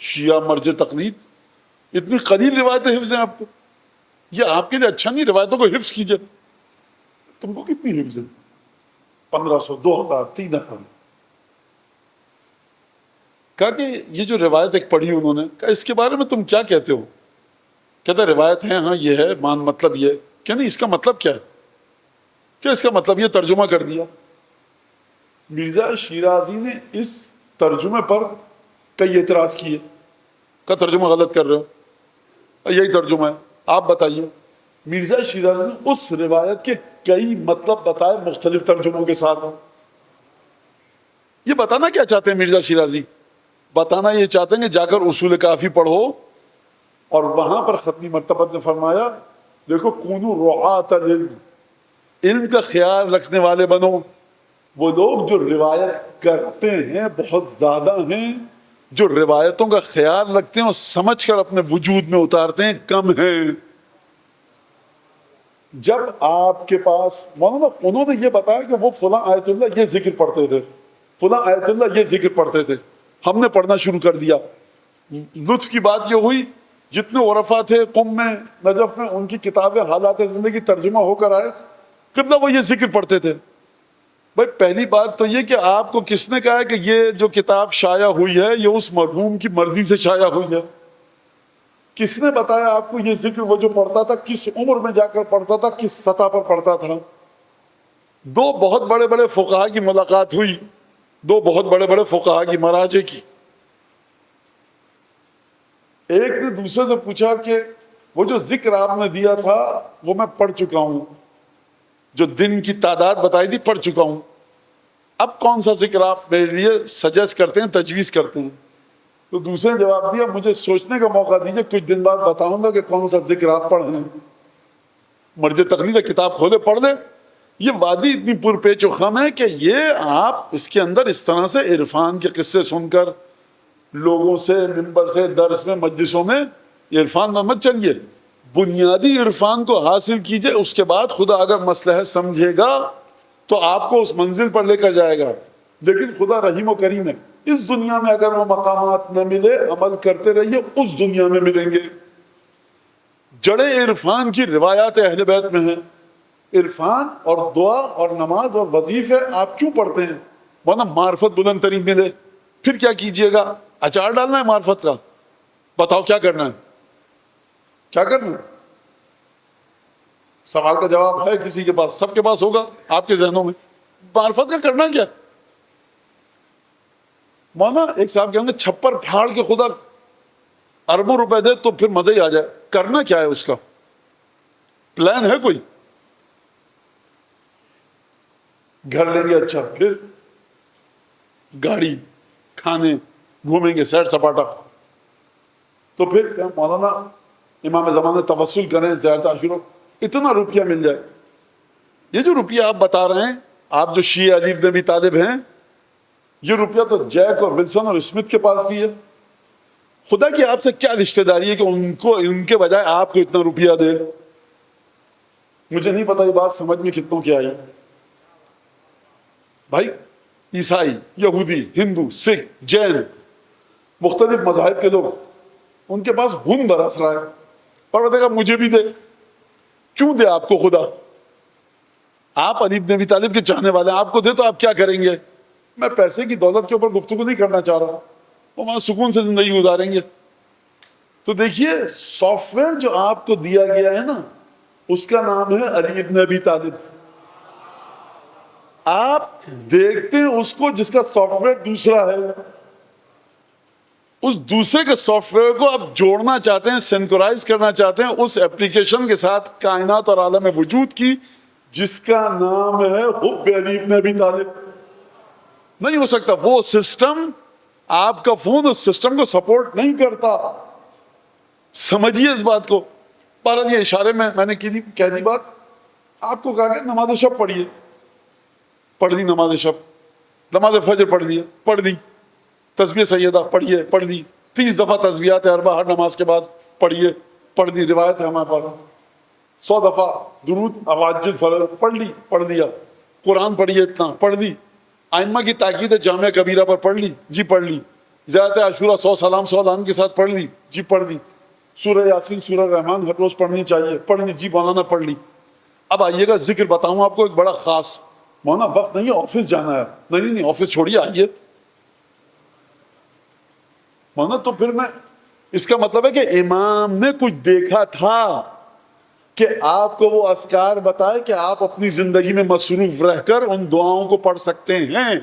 شیعہ مرج تقلید، اتنی قلیل روایتیں حفظ ہیں آپ کو؟ یہ آپ کے لیے اچھا نہیں، روایتوں کو حفظ کیجئے. تم کو کتنی حفظ ہے؟ 1500، 2000، 3000. کہا کہ یہ جو روایت ایک پڑھی انہوں نے، کہا اس کے بارے میں تم کیا کہتے ہو؟ کہتا روایت ہے، ہاں یہ ہے، مطلب یہ کہ نہیں، اس کا مطلب کیا ہے؟ کیا اس کا مطلب یہ ترجمہ کر دیا. مرزا شیرازی نے اس ترجمے پر کئی اعتراض کیے، کا ترجمہ غلط کر رہے ہو، یہی ترجمہ ہے، آپ بتائیے. مرزا شیرازی نے اس روایت کے کئی مطلب بتائے مختلف ترجموں کے ساتھ. یہ بتانا کیا چاہتے ہیں مرزا شیرازی؟ بتانا یہ چاہتے ہیں کہ جا کر اصول کافی پڑھو، اور وہاں پر ختمی مرتبہ نے فرمایا دیکھو کونو رعاۃ العلم، علم کا خیال رکھنے والے بنو. وہ لوگ جو روایت کرتے ہیں بہت زیادہ ہیں، جو روایتوں کا خیال رکھتے ہیں اور سمجھ کر اپنے وجود میں اتارتے ہیں کم ہیں. جب آپ کے پاس مولانا انہوں نے یہ بتایا کہ وہ فلاں آیت اللہ یہ ذکر پڑھتے تھے، فلاں آیت اللہ یہ ذکر پڑھتے تھے، ہم نے پڑھنا شروع کر دیا. لطف کی بات یہ ہوئی جتنے عرفا تھے قم میں، نجف میں، ان کی کتابیں حالات زندگی ترجمہ ہو کر آئے، قبلہ وہ یہ ذکر پڑھتے تھے. بھائی پہلی بات تو یہ کہ آپ کو کس نے کہا ہے کہ یہ جو کتاب شائع ہوئی ہے یہ اس مرحوم کی مرضی سے شائع ہوئی ہے؟ کس نے بتایا آپ کو یہ ذکر وہ جو پڑھتا تھا کس عمر میں جا کر پڑھتا تھا، کس سطح پر پڑھتا تھا؟ دو بہت بڑے بڑے فقہا کی ملاقات ہوئی، دو بہت بڑے بڑے فقہا کی، مراجع کی. ایک نے دوسرے سے پوچھا کہ وہ جو ذکر آپ نے دیا تھا وہ میں پڑھ چکا ہوں، جو دن کی تعداد بتائی تھی پڑھ چکا ہوں، اب کون سا ذکر آپ میرے لیے سجیسٹ کرتے ہیں، تجویز کرتے ہیں؟ تو دوسرے نے جواب دیا مجھے سوچنے کا موقع دیجیے، کچھ دن بعد بتاؤں گا کہ کون سا ذکر آپ پڑھ رہے ہیں. مرج تقلید کتاب کھولے پڑھ لے. یہ وادی اتنی پرپیچ و خم ہے کہ یہ آپ اس کے اندر اس طرح سے عرفان کے قصے سن کر لوگوں سے منبر سے درس میں مجلسوں میں عرفان میں مت چلیے، بنیادی عرفان کو حاصل کیجئے، اس کے بعد خدا اگر مصلحت سمجھے گا تو آپ کو اس منزل پر لے کر جائے گا. لیکن خدا رحیم و کریم ہے، اس دنیا میں اگر وہ مقامات نہ ملے عمل کرتے رہیے، اس دنیا میں ملیں گے. جڑے عرفان کی روایات اہل بیت میں ہیں. عرفان اور دعا اور نماز اور وظیفے آپ کیوں پڑھتے ہیں؟ ورنہ معرفت بلند ترین ملے. پھر کیا کیجئے گا؟ اچار ڈالنا ہے معرفت کا؟ بتاؤ کیا کرنا ہے؟ کیا کرنا ہے؟ سوال کا جواب ہے کسی کے پاس؟ سب کے پاس ہوگا آپ کے ذہنوں میں. معرفت کا کرنا کیا؟ مولانا ایک صاحب کہیں گے چھپر پھاڑ کے خدا اربوں روپے دے تو پھر مزہ ہی آ جائے. کرنا کیا ہے؟ اس کا پلان ہے کوئی؟ گھر لیں گے، اچھا پھر گاڑی، کھانے، گھومیں گے، سیر سپاٹا. تو پھر کہ مولانا امام زمانے توسل کریں، زیارت عاشورہ، اتنا روپیہ مل جائے. یہ جو روپیہ آپ بتا رہے ہیں، آپ جو شیعہ علی بن ابی طالب ہیں، یہ روپیہ تو جیک اور ولسن اور اسمتھ کے پاس بھی ہے. خدا کی آپ سے کیا رشتہ داری ہے کہ ان کے بجائے آپ کو اتنا روپیہ دے؟ مجھے نہیں پتا یہ بات سمجھ میں کتنوں کی آئی. بھائی عیسائی، یہودی، ہندو، سکھ، جین، مختلف مذاہب کے لوگ، ان کے پاس خون برس رہا ہے، اور وہ مجھے بھی دے. کیوں دے آپ کو خدا؟ آپ علی بن ابی طالب کے چاہنے والے ہیں، آپ کو دے تو آپ کیا کریں گے؟ میں پیسے کی دولت کے اوپر گفتگو نہیں کرنا چاہ رہا، وہ وہاں سکون سے زندگی گزاریں گے۔ تو دیکھیے سافٹ ویئر جو آپ کو دیا گیا ہے نا، اس کا نام ہے علی ابن ابی طالب۔ آپ دیکھتے ہیں اس کو جس کا سافٹ ویئر دوسرا ہے، اس دوسرے کے سافٹ ویئر کو آپ جوڑنا چاہتے ہیں، سینکرائز کرنا چاہتے ہیں اس ایپلیکیشن کے ساتھ کائنات اور عالم وجود کی، جس کا نام ہے حب علی ابن ابی طالب۔ نہیں ہو سکتا، وہ سسٹم، آپ کا فون اس سسٹم کو سپورٹ نہیں کرتا۔ سمجھیے اس بات کو۔ بہرحال یہ اشارے میں نے کہہ دی بات، آپ کو کہا کہ نماز شب پڑھیے، پڑھ لی نماز شب، نماز فجر پڑھ لی، تسبیح سیدہ پڑھ لی، 30 دفعہ تسبیحات اربع ہر نماز کے بعد پڑھ لی، روایت ہے ہمارے پاس، 100 دفعہ درود اواجل فرض پڑھ لیا، قرآن پڑھیے اتنا پڑھ لی، ائمہ کی تاکید جامعہ کبیرہ پر پڑھ لی، زیارت عاشورہ 100 سلام 100 لعن کے ساتھ پڑھ لی، سورہ یاسین سورہ رحمان ہر روز پڑھنی چاہیے، پڑھ لی، مولانا پڑھ لی۔ اب آئیے گا ذکر بتاؤں آپ کو ایک بڑا خاص، مولانا وقت نہیں ہے آفس جانا ہے، نہیں آفس چھوڑیے آئیے مولانا۔ تو پھر میں، اس کا مطلب ہے کہ امام نے کچھ دیکھا تھا کہ آپ کو وہ اذکار بتائے کہ آپ اپنی زندگی میں مصروف رہ کر ان دعاؤں کو پڑھ سکتے ہیں۔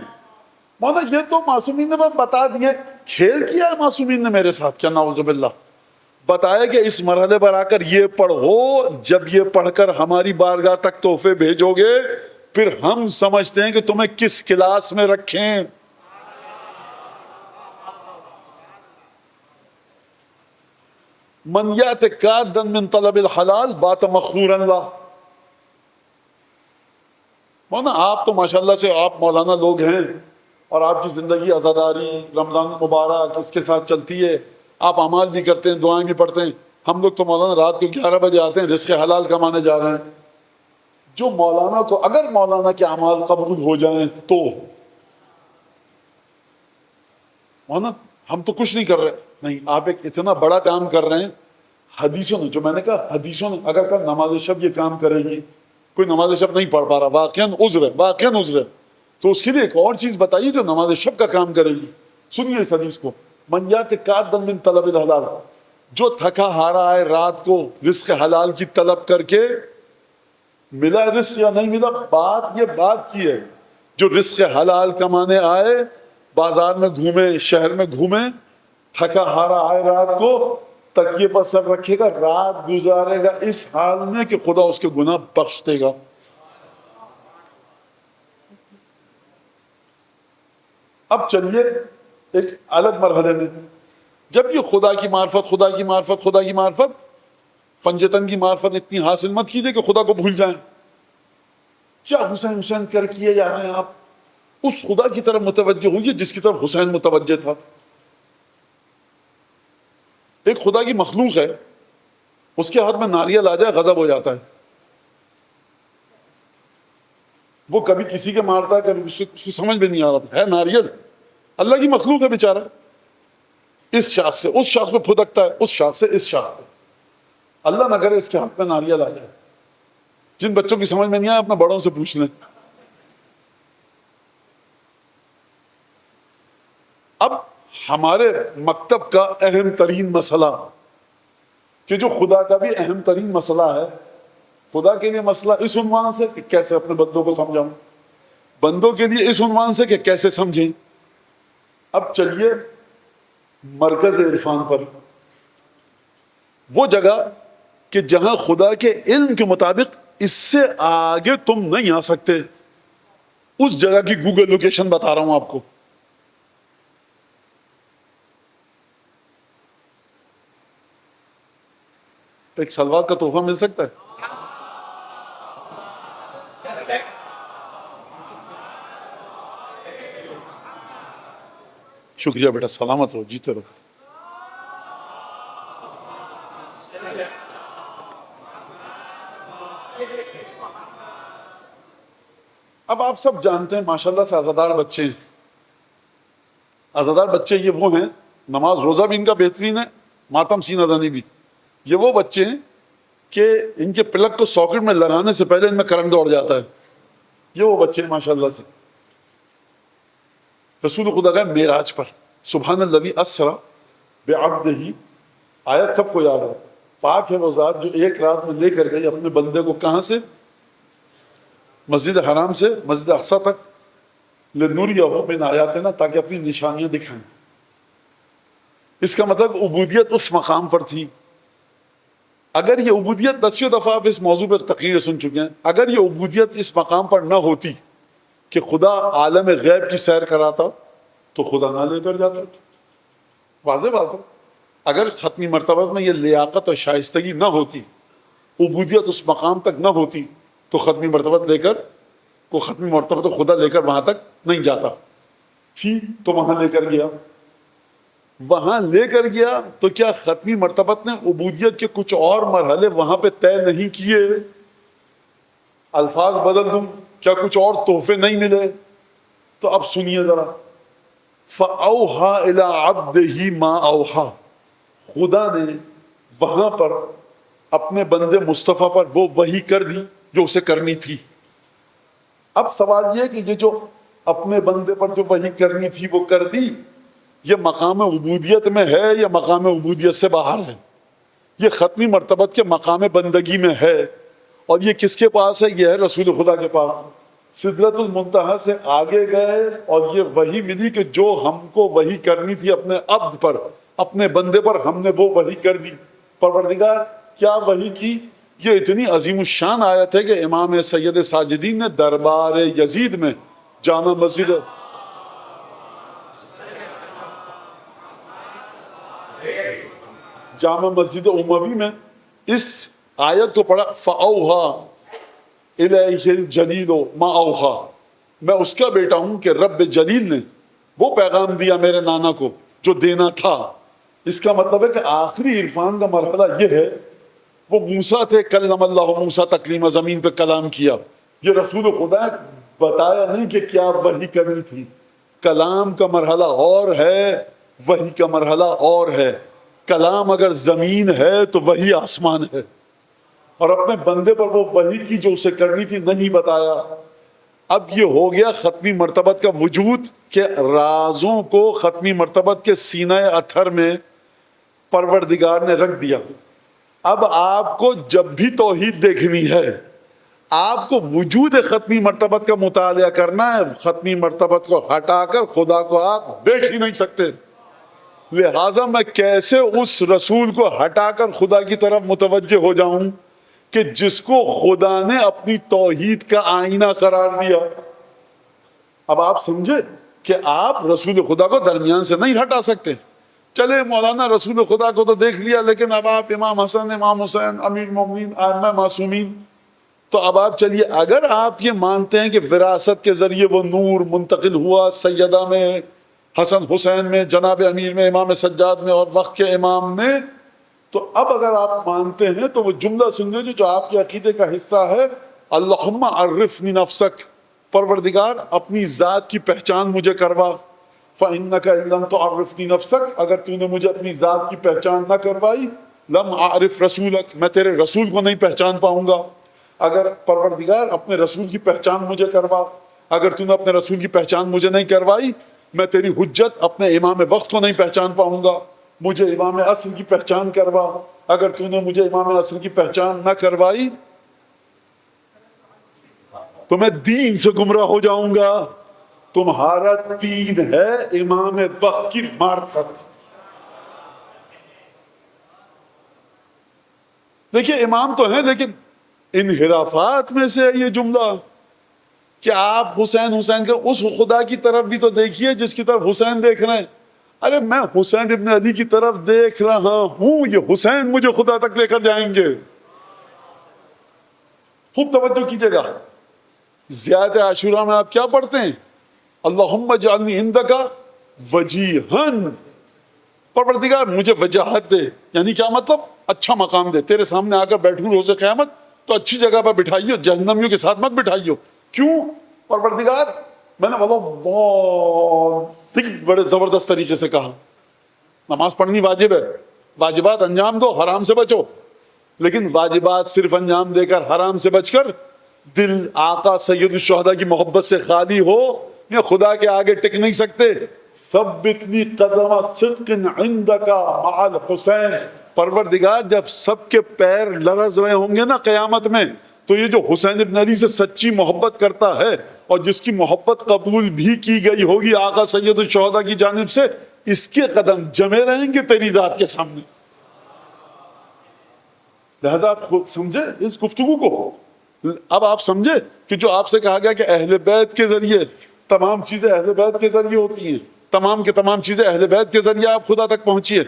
مولانا یہ تو معصومین نے بتا دیے، کھیل کیا ہے معصومین نے میرے ساتھ کیا؟ نعوذ باللہ۔ بتایا کہ اس مرحلے پر آ کر یہ پڑھو، جب یہ پڑھ کر ہماری بارگاہ تک تحفے بھیجو گے پھر ہم سمجھتے ہیں کہ تمہیں کس کلاس میں رکھیں۔ من یات کادا من طلب الحلال بات مغفورا له۔ مولانا آپ تو ماشاءاللہ سے آپ مولانا لوگ ہیں، اور آپ کی زندگی عزاداری رمضان مبارک اس کے ساتھ چلتی ہے، آپ اعمال بھی کرتے ہیں، دعائیں بھی پڑھتے ہیں۔ ہم لوگ تو مولانا رات کو 11 بجے آتے ہیں، رزق حلال کمانے جا رہے ہیں۔ جو مولانا کو، اگر مولانا کے اعمال قبول ہو جائیں تو مولانا ہم تو کچھ نہیں کر رہے، نہیں آپ ایک اتنا بڑا کام کر رہے ہیں۔ حدیثوں نے، جو میں نے کہا حدیثوں نے، اگر کل نماز شب یہ کام کرے گی، کوئی نماز شب نہیں پڑھ پا رہا، واقعاً عذر ہے، تو اس کے لیے ایک اور چیز بتائیے جو نماز شب کا کام کرے گی۔ سنیے اس حدیث کو، من یات کادا من طلب الحلال، جو تھکا ہارا ہے رات کو رزق حلال کی طلب کر کے، ملا رزق یا نہیں ملا، بات کی ہے، جو رزق حلال کمانے آئے، بازار میں گھومے، شہر میں گھومے، تھکا ہارا آئے رات کو، تکیے پر سر رکھے گا، رات گزارے گا اس حال میں کہ خدا اس کے گناہ بخش دے گا۔ اب چلیے ایک الگ مرحلے میں، جب یہ خدا کی معرفت، پنجتن کی معرفت اتنی حاصل مت کیجئے کہ خدا کو بھول جائیں۔ کیا حسین کر کیے جا رہے ہیں آپ؟ اس خدا کی طرف متوجہ ہوئیے جس کی طرف حسین متوجہ تھا۔ ایک خدا کی مخلوق ہے، اس کے ہاتھ میں ناریل آ جائے غضب ہو جاتا ہے، وہ کبھی کسی کے مارتا ہے، کبھی اس کی سمجھ میں نہیں آ رہا ہے، ناریل اللہ کی مخلوق ہے بیچارہ، اس شاخ سے اس شاخ پہ پھدکتا ہے، اس شاخ سے اس شاخ پہ، اللہ نہ کرے اس کے ہاتھ میں ناریل آ جائے۔ جن بچوں کی سمجھ میں نہیں آیا اپنے بڑوں سے پوچھ لیں۔ اب ہمارے مکتب کا اہم ترین مسئلہ، کہ جو خدا کا بھی اہم ترین مسئلہ ہے، خدا کے لیے مسئلہ اس عنوان سے کہ کیسے اپنے بندوں کو سمجھاؤں، بندوں کے لیے اس عنوان سے کہ کیسے سمجھیں۔ اب چلیے مرکز عرفان پر، وہ جگہ کہ جہاں خدا کے علم کے مطابق اس سے آگے تم نہیں آ سکتے، اس جگہ کی گوگل لوکیشن بتا رہا ہوں آپ کو۔ ایک سلوار کا تحفہ مل سکتا ہے؟ شکریہ بیٹا، سلامت رہو، جیتے رہو۔ اب آپ سب جانتے ہیں ماشاءاللہ سے عزادار بچے ہیں، عزادار بچے یہ وہ ہیں، نماز روزہ بھی ان کا بہترین ہے، ماتم سینہ زنی بھی، یہ وہ بچے ہیں کہ ان کے پلک کو ساکٹ میں لگانے سے پہلے ان میں کرنٹ دوڑ جاتا ہے، یہ وہ بچے ہیں ماشاءاللہ سے۔ رسول خدا گئے معراج پر، سبحان الذی اسرا بعبدہ، آیت سب کو یاد ہے، پاک ہے وہ ذات جو ایک رات میں لے کر گئی اپنے بندے کو کہاں سے؟ مسجد حرام سے مسجد اقصی تک، لنریہ من آیاتنا، تاکہ اپنی نشانیاں دکھائیں۔ اس کا مطلب عبودیت اس مقام پر تھی۔ اگر یہ عبودیت، 10 دفعہ آپ اس موضوع پر تقریر سن چکے ہیں، اگر یہ عبودیت اس مقام پر نہ ہوتی کہ خدا عالم غیب کی سیر کراتا تو خدا نہ لے کر جاتا، واضح بات ہے۔ اگر ختمی مرتبہ میں یہ لیاقت اور شائستگی نہ ہوتی، عبودیت اس مقام تک نہ ہوتی، تو ختمی مرتبہ لے کر کو ختمی مرتبہ تو خدا لے کر وہاں تک نہیں جاتا تھی، تو وہاں لے کر گیا، وہاں لے کر گیا تو کیا ختمی مرتبت نے عبودیت کے کچھ اور مرحلے وہاں پہ طے نہیں کیے؟ الفاظ بدل دوں، کیا کچھ اور تحفے نہیں ملے؟ تو اب سنیے ذرا، فَأَوْحَى إِلَىٰ عَبْدِهِ مَا أَوْحَى، خدا نے وہاں پر اپنے بندے مصطفیٰ پر وہ وحی کر دی جو اسے کرنی تھی۔ اب سوال یہ کہ یہ جو اپنے بندے پر جو وحی کرنی تھی وہ کر دی، یہ مقام عبودیت میں ہے یا مقام عبودیت سے باہر ہے؟ یہ ختمی مرتبت کے مقام بندگی میں ہے، اور یہ کس کے پاس ہے؟ یہ ہے رسول خدا کے پاس۔ سدرۃ المنتہا سے آگے گئے اور یہ وحی ملی کہ جو ہم کو وحی کرنی تھی اپنے عبد پر، اپنے بندے پر، ہم نے وہ وحی کر دی۔ پروردگار کیا وحی کی؟ یہ اتنی عظیم الشان آیت ہے کہ امام سید ساجدین نے دربار یزید میں جامع مسجد اموی میں اس آیت کو پڑھا، فَأَوْحَى إِلَيْهِ الْجَلِيلُ مَا أَوْحَى، میں اس کا بیٹا ہوں کہ رب جلیل نے وہ پیغام دیا میرے نانا کو جو دینا تھا۔ اس کا مطلب ہے کہ آخری عرفان کا مرحلہ یہ ہے، وہ موسیٰ تھے، کلم اللہ موسیٰ تکلیما، زمین پہ کلام کیا۔ یہ رسول خدا بتایا نہیں کہ کیا وحی کرنی تھی، کلام کا مرحلہ اور ہے، وحی کا مرحلہ اور ہے۔ کلام اگر زمین ہے تو وحی آسمان ہے، اور اپنے بندے پر وہ وحی کی جو اسے کرنی تھی نہیں بتایا۔ اب یہ ہو گیا ختمی مرتبت کا وجود کہ رازوں کو ختمی مرتبت کے سینہ اطہر میں پروردگار نے رکھ دیا۔ اب آپ کو جب بھی توحید دیکھنی ہے، آپ کو وجود ختمی مرتبت کا مطالعہ کرنا ہے، ختمی مرتبت کو ہٹا کر خدا کو آپ دیکھ ہی نہیں سکتے۔ لہٰذا میں کیسے اس رسول کو ہٹا کر خدا کی طرف متوجہ ہو جاؤں کہ جس کو خدا نے اپنی توحید کا آئینہ قرار دیا؟ اب آپ سمجھے کہ آپ رسول خدا کو درمیان سے نہیں ہٹا سکتے۔ چلے مولانا رسول خدا کو تو دیکھ لیا، لیکن اب آپ امام حسن، امام حسین، امیر المومنین، ائمہ معصومین، تو اب آپ چلیے، اگر آپ یہ مانتے ہیں کہ وراثت کے ذریعے وہ نور منتقل ہوا سیدہ میں، حسن حسین میں، جناب امیر میں، امام سجاد میں اور وقت کے امام میں، تو اب اگر آپ مانتے ہیں تو وہ جملہ سن لیجیے جو آپ کے عقیدے کا حصہ ہے، اللہم عرفنی نفسک، پروردگار اپنی ذات کی پہچان مجھے کروا۔ فَإِنَّكَ إِن لَمْ تُعَرِّفْنِي نَفْسَكَ، اگر تو نے مجھے اپنی ذات کی پہچان نہ کروائی، لم اعرف رسولک، میں تیرے رسول کو نہیں پہچان پاؤں گا۔ اگر پروردگار اپنے رسول کی پہچان مجھے کروا، اگر تو نے اپنے رسول کی پہچان مجھے نہیں کروائی، میں تیری حجت اپنے امام وقت کو نہیں پہچان پاؤں گا۔ مجھے امام عصر کی پہچان کروا، اگر تو نے مجھے امام عصر کی پہچان نہ کروائی تو میں دین سے گمراہ ہو جاؤں گا۔ تمہارا دین ہے امام وقت کی معرفت۔ دیکھیے امام تو ہیں، لیکن انحرافات میں سے ہے یہ جملہ کہ آپ حسین کے اس خدا کی طرف بھی تو دیکھیے جس کی طرف حسین دیکھ رہے ہیں۔ ارے میں حسین ابن علی کی طرف دیکھ رہا ہوں، یہ حسین مجھے خدا تک لے کر جائیں گے۔ خوب توجہ کیجئے گا، زیادہ عاشورہ میں آپ کیا پڑھتے ہیں؟ اللہم اجعلنی عندک وجیہن، پروردگار مجھے وجاہت دے، یعنی کیا مطلب؟ اچھا مقام دے، تیرے سامنے آ کر بیٹھوں روز قیامت تو اچھی جگہ پر بٹھائیو، جہنمیوں کے ساتھ مت بٹھائیو۔ کیوں پروردگار؟ میں نے بہت بڑے زبردست طریقے سے کہا، نماز پڑھنی واجب ہے، واجبات انجام دو، حرام سے بچو، لیکن واجبات صرف انجام دے کر، حرام سے بچ کر، دل آقا سید الشہداء کی محبت سے خالی ہو یہ خدا کے آگے ٹک نہیں سکتے. ثبتنی قدم صدق عندک مع الحسین. پروردگار جب سب کے پیر لرز رہے ہوں گے نا قیامت میں, تو یہ جو حسین ابن علی سے سچی محبت کرتا ہے اور جس کی محبت قبول بھی کی گئی ہوگی آقا سید الشہداء کی جانب سے, اس کے قدم جمے رہیں گے تیری ذات کے سامنے. لہذا آپ خود سمجھے اس گفتگو کو. اب آپ سمجھے کہ جو آپ سے کہا گیا کہ اہل بیت کے ذریعے تمام چیزیں اہل بیت کے ذریعے ہوتی ہیں, تمام کے تمام چیزیں اہل بیت کے ذریعے آپ خدا تک پہنچیے.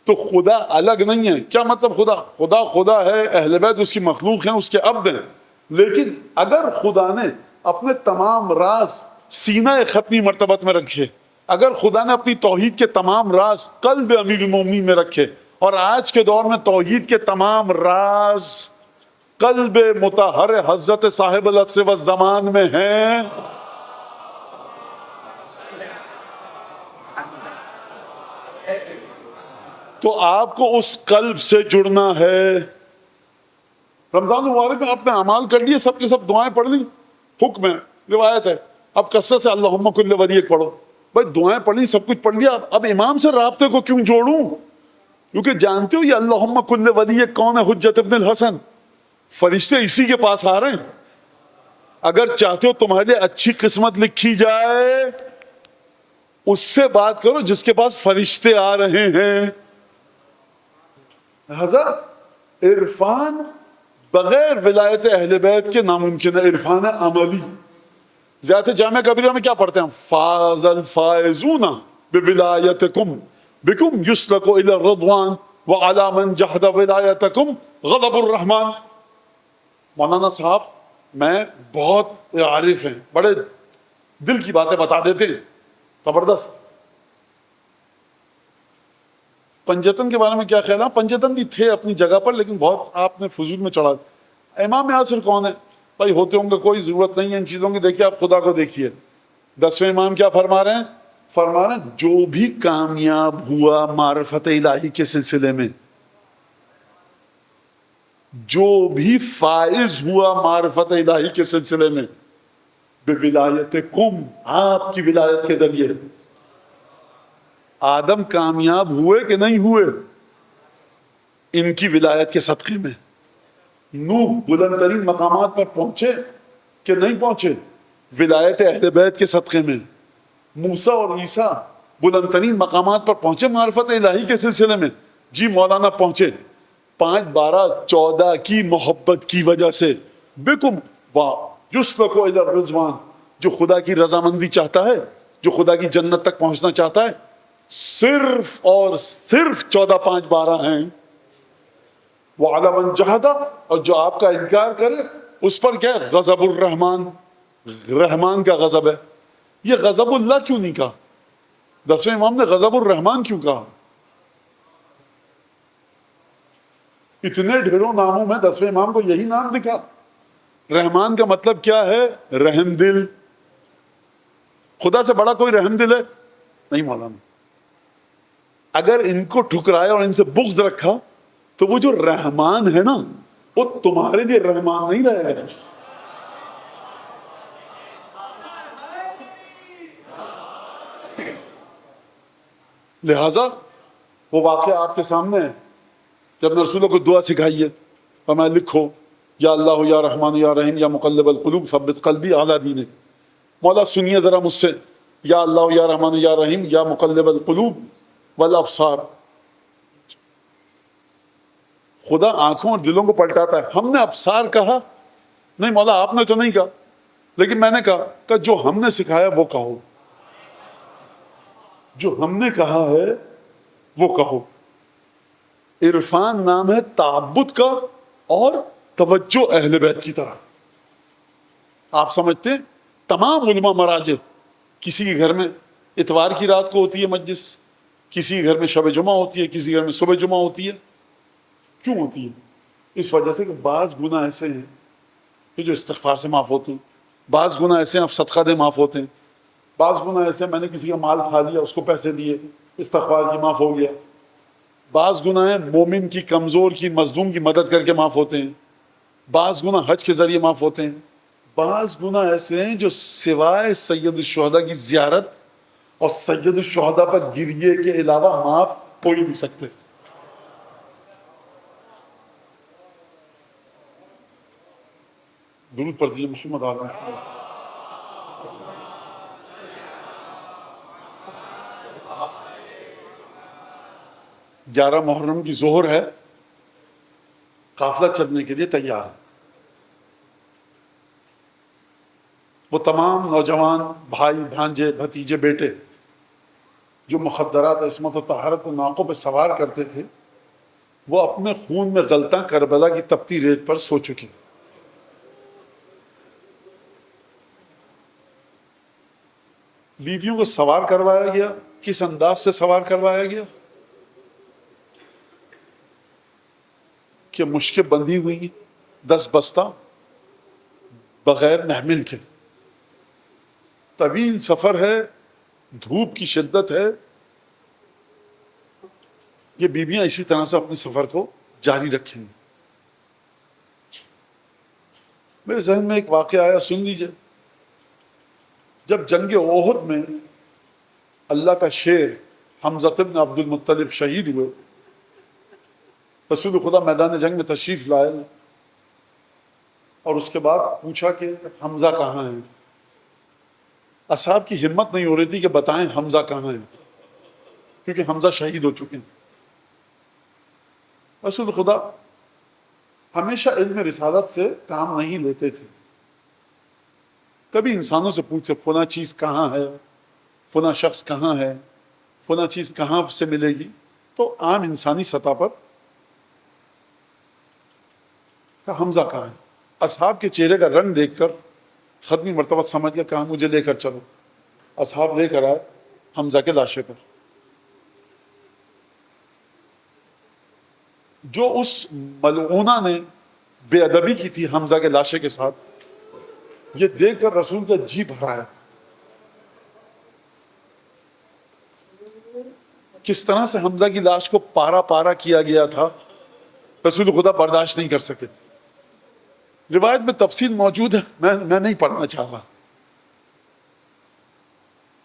تو خدا الگ نہیں ہے. کیا مطلب خدا ہے, اہل بیت اس کی مخلوق ہیں, اس کے عبد ہیں. لیکن اگر خدا نے اپنے تمام راز سینہ ختمی مرتبت میں رکھے, اگر خدا نے اپنی توحید کے تمام راز قلب امیر المومنین میں رکھے, اور آج کے دور میں توحید کے تمام راز قلب مطہر حضرت صاحب العصر والزمان میں ہیں, تو آپ کو اس قلب سے جڑنا ہے. رمضان مبارک میں آپ نے اعمال کر لیے, سب کے سب دعائیں پڑھ لی, حکم ہے, روایت ہے. اب کثرت سے اللہم کل ولیک پڑھو. بھائی دعائیں پڑھ لی, سب کچھ پڑھ لیا, اب امام سے رابطے کو کیوں جوڑوں؟ کیونکہ جانتے ہو یہ اللہم کل ولیک کون ہے؟ حجت ابن الحسن. فرشتے اسی کے پاس آ رہے ہیں. اگر چاہتے ہو تمہارے لیے اچھی قسمت لکھی جائے, اس سے بات کرو جس کے پاس فرشتے آ رہے ہیں. حضرت عرفان بغیر ولایت اہل بیت کے ناممکن ہے. عرفان عملی. زیادہ جامعہ کبیرہ میں کیا پڑھتے ہیں؟ فاز الفائزون بولایتکم بکم یسلک الی الرضوان وعلی من جحد ولایتکم غضب الرحمن. مولانا صاحب میں بہت عارف ہیں, بڑے دل کی باتیں بتا دیتے ہیں, زبردست. پنجتن کے بارے میں کیا خیال ہے؟ پنجتن بھی تھے اپنی جگہ پر, لیکن بہت آپ نے فضول میں چڑھا. امام عصر کون ہے؟ بھائی ہوتے ہوں گے, کوئی ضرورت نہیں ہے ان چیزوں کی. دیکھیے آپ خدا کو دیکھیے. 10ویں امام کیا فرما رہے ہیں؟ فرما رہے ہیں جو بھی کامیاب ہوا معرفت الہی کے سلسلے میں, جو بھی فائز ہوا معرفت الہی کے سلسلے میں, بولایتکم, آپ کی ولایت کے ذریعے. آدم کامیاب ہوئے کہ نہیں ہوئے؟ ان کی ولایت کے صدقے میں. نوح بلند ترین مقامات پر پہنچے کہ نہیں پہنچے؟ ولایت اہل بیت کے صدقے میں. موسیٰ اور عیسیٰ بلند ترین مقامات پر پہنچے معرفت الہی کے سلسلے میں. جی مولانا پہنچے 5 12 14 کی محبت کی وجہ سے. بکم یسلک الی الرضوان, جو خدا کی رضامندی چاہتا ہے, جو خدا کی جنت تک پہنچنا چاہتا ہے, صرف اور صرف 14 5 12 ہیں. وعلی من جحد, اور جو آپ کا انکار کرے اس پر کیا ہے؟ غضب الرحمن, رحمان کا غضب ہے. یہ غضب اللہ کیوں نہیں کہا؟ 10ویں امام نے غضب الرحمن کیوں کہا؟ اتنے ڈھیروں ناموں میں 10ویں امام کو یہی نام لکھا. رحمان کا مطلب کیا ہے؟ رحم دل. خدا سے بڑا کوئی رحم دل ہے نہیں مولانا. اگر ان کو ٹھکرایا اور ان سے بغض رکھا تو وہ جو رحمان ہے نا, وہ تمہارے لیے رحمان نہیں رہے گا. لہذا وہ واقعہ آپ کے سامنے ہے. جب نے رسولوں کو دعا سکھائی ہے, فرمایا لکھو یا اللہ یا رحمان یا رحیم یا مقلب القلوب ثبت قلبی علی دینے. مولا سنیے ذرا مجھ سے, یا اللہ یا رحمان یا رحیم یا مقلب القلوب والابصار. خدا آنکھوں اور دلوں کو پلٹاتا ہے. ہم نے ابصار کہا نہیں مولا, آپ نے تو نہیں کہا, لیکن میں نے کہا کہ جو ہم نے سکھایا وہ کہو, جو ہم نے کہا ہے وہ کہو. عرفان نام ہے تعبد کا اور توجہ اہل بیت کی طرف. آپ سمجھتے ہیں تمام علماء مراجع, کسی کے گھر میں اتوار کی رات کو ہوتی ہے مجلس, کسی کے گھر میں شب جمعہ ہوتی ہے, کسی کے گھر میں صبح جمعہ ہوتی ہے. کیوں ہوتی ہے؟ اس وجہ سے کہ بعض گناہ ایسے ہیں کہ جو استغفار سے معاف ہوتے ہیں, بعض گناہ ایسے ہیں آپ صدقہ دے معاف ہوتے ہیں, بعض گناہ ایسے ہیں میں نے کسی کا مال کھا لیا, اس کو پیسے دیے, استغفار کی معاف ہو گیا. بعض گناہ مومن کی, کمزور کی, مظلوم کی مدد کر کے معاف ہوتے ہیں. بعض گناہ حج کے ذریعے معاف ہوتے ہیں. بعض گناہ ایسے ہیں جو سوائے سید الشہداء کی زیارت اور سید الشہداء پر گریے کے علاوہ معاف ہو ہی نہیں سکتے. درود پڑھ دیجیے محمد آل محمد. گیارہ محرم کی ظہر ہے، قافلہ چلنے کے لیے تیار ہے. وہ تمام نوجوان بھائی بھانجے بھتیجے بیٹے جو مخدرات عصمت و طہارت کو ناقوں پہ سوار کرتے تھے، وہ اپنے خون میں غلطاں کربلا کی تپتی ریت پر سو چکے. بیویوں کو سوار کروایا گیا. کس انداز سے سوار کروایا گیا؟ کہ مشکیں بندھی ہوئی 10 بستہ بغیر محمل کے. طویل سفر ہے، دھوپ کی شدت ہے. یہ بیویاں اسی طرح سے اپنے سفر کو جاری رکھیں گی. میرے ذہن میں ایک واقعہ آیا، سن لیجئے. جب جنگ احد میں اللہ کا شیر حمزہ بن عبد المطلب شہید ہوئے، رسول خدا میدان جنگ میں تشریف لائے اور اس کے بعد پوچھا کہ حمزہ کہاں ہیں. اصحاب کی ہمت نہیں ہو رہی تھی کہ بتائیں حمزہ کہاں ہیں، کیونکہ حمزہ شہید ہو چکے ہیں. رسول خدا ہمیشہ علم رسالت سے کام نہیں لیتے تھے. کبھی انسانوں سے پوچھتے فلاں چیز کہاں ہے، فلاں شخص کہاں ہے، فلاں چیز کہاں سے ملے گی، تو عام انسانی سطح پر حمزہ کہاں ہے. اصحاب کے چہرے کا رنگ دیکھ کر ختمی مرتبہ سمجھ گیا، کہا مجھے لے کر چلو. اصحاب لے کر آئے حمزہ کے لاشے پر. جو اس ملعونہ نے بے ادبی کی تھی حمزہ کے لاشے کے ساتھ، یہ دیکھ کر رسول کا جی بھرایا. کس طرح سے حمزہ کی لاش کو پارا پارا کیا گیا تھا، رسول خدا برداشت نہیں کر سکے. روایت میں تفصیل موجود ہے، میں نہیں پڑھنا چاہ رہا.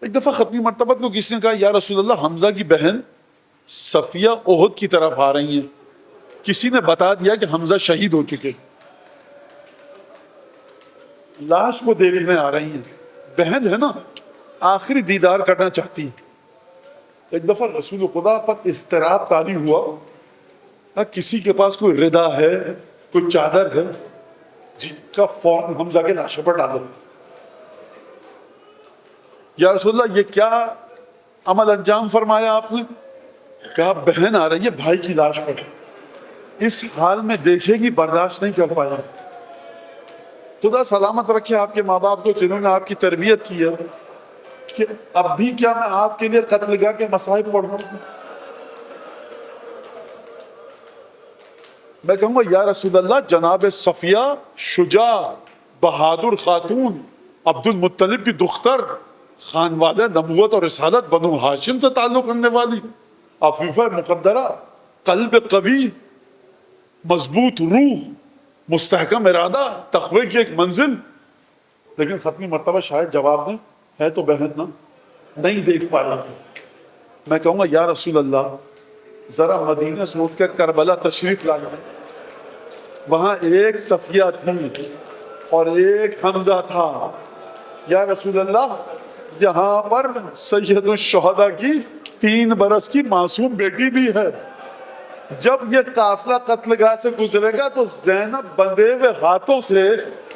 ایک دفعہ ختمی مرتبہ کو کسی نے کہا یا رسول اللہ، حمزہ کی بہن صفیہ احد کی طرف آ رہی ہیں. کسی نے بتا دیا کہ حمزہ شہید ہو چکے، لاش کو دیکھنے آ رہی ہیں. بہن ہے نا، آخری دیدار کرنا چاہتی ہیں. ایک دفعہ رسول خدا پر اضطراب طاری ہوا، کسی کے پاس کوئی ردا ہے، کوئی چادر ہے، جن کا فوراً حمزہ کے لاشے پر ڈالو. یا رسول اللہ، یہ کیا عمل انجام فرمایا آپ نے؟ کہا بہن آ رہی ہے بھائی کی لاش پر، اس حال میں دیکھے گی، برداشت نہیں کر پایا. خدا سلامت رکھے آپ کے ماں باپ کو جنہوں نے آپ کی تربیت کی ہے، کہ اب بھی کیا میں آپ کے لیے قتل گاہ کے مصائب پڑھوں؟ میں کہوں گا یا رسول اللہ، جناب صفیہ شجاع بہادر خاتون، عبد المطلب کی دختر، خانوادہ نبوت اور رسالت، بنو ہاشم سے تعلق رکھنے والی، عفیفہ مقدرہ، قلب قوی، مضبوط روح، مستحکم ارادہ، تقوی کی ایک منزل. لیکن ختمی مرتبہ شاید جواب دیں، ہے تو بہن نا، نہیں دیکھ پایا. میں کہوں گا یا رسول اللہ، ذرا مدینہ سے اٹھ کے کربلا تشریف لائے. وہاں ایک صفیہ تھی اور ایک حمزہ تھا. یا رسول اللہ، یہاں پر سید الشہداء کی 3 برس کی معصوم بیٹی بھی ہے. جب یہ قافلہ قتل گاہ سے گزرے گا تو زینب بندھے ہوئے ہاتھوں سے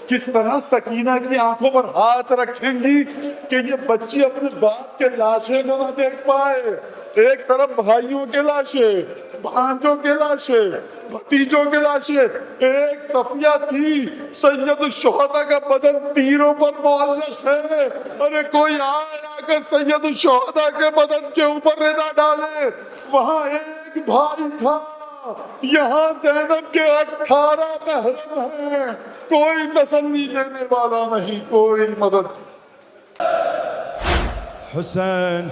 کس طرح سکینہ کی آنکھوں پر ہاتھ رکھیں گی کہ یہ بچی اپنے باپ کے لاشیں کو نہ دیکھ پائے. ایک طرف بھائیوں کے لاشیں، بھانجوں کے لاشیں، بھتیجوں کے لاشیں. ایک صفیہ تھی، سید الشہداء کا بدن تیروں پر معلق ہے. ارے کوئی آئے آ کر سید الشہداء کے بدن کے اوپر ردا ڈالے. وہاں ایک بھائی تھا، یہاں زینب کے 18 محرم ہیں. کوئی تسلی دینے والا نہیں، کوئی مدد. حسین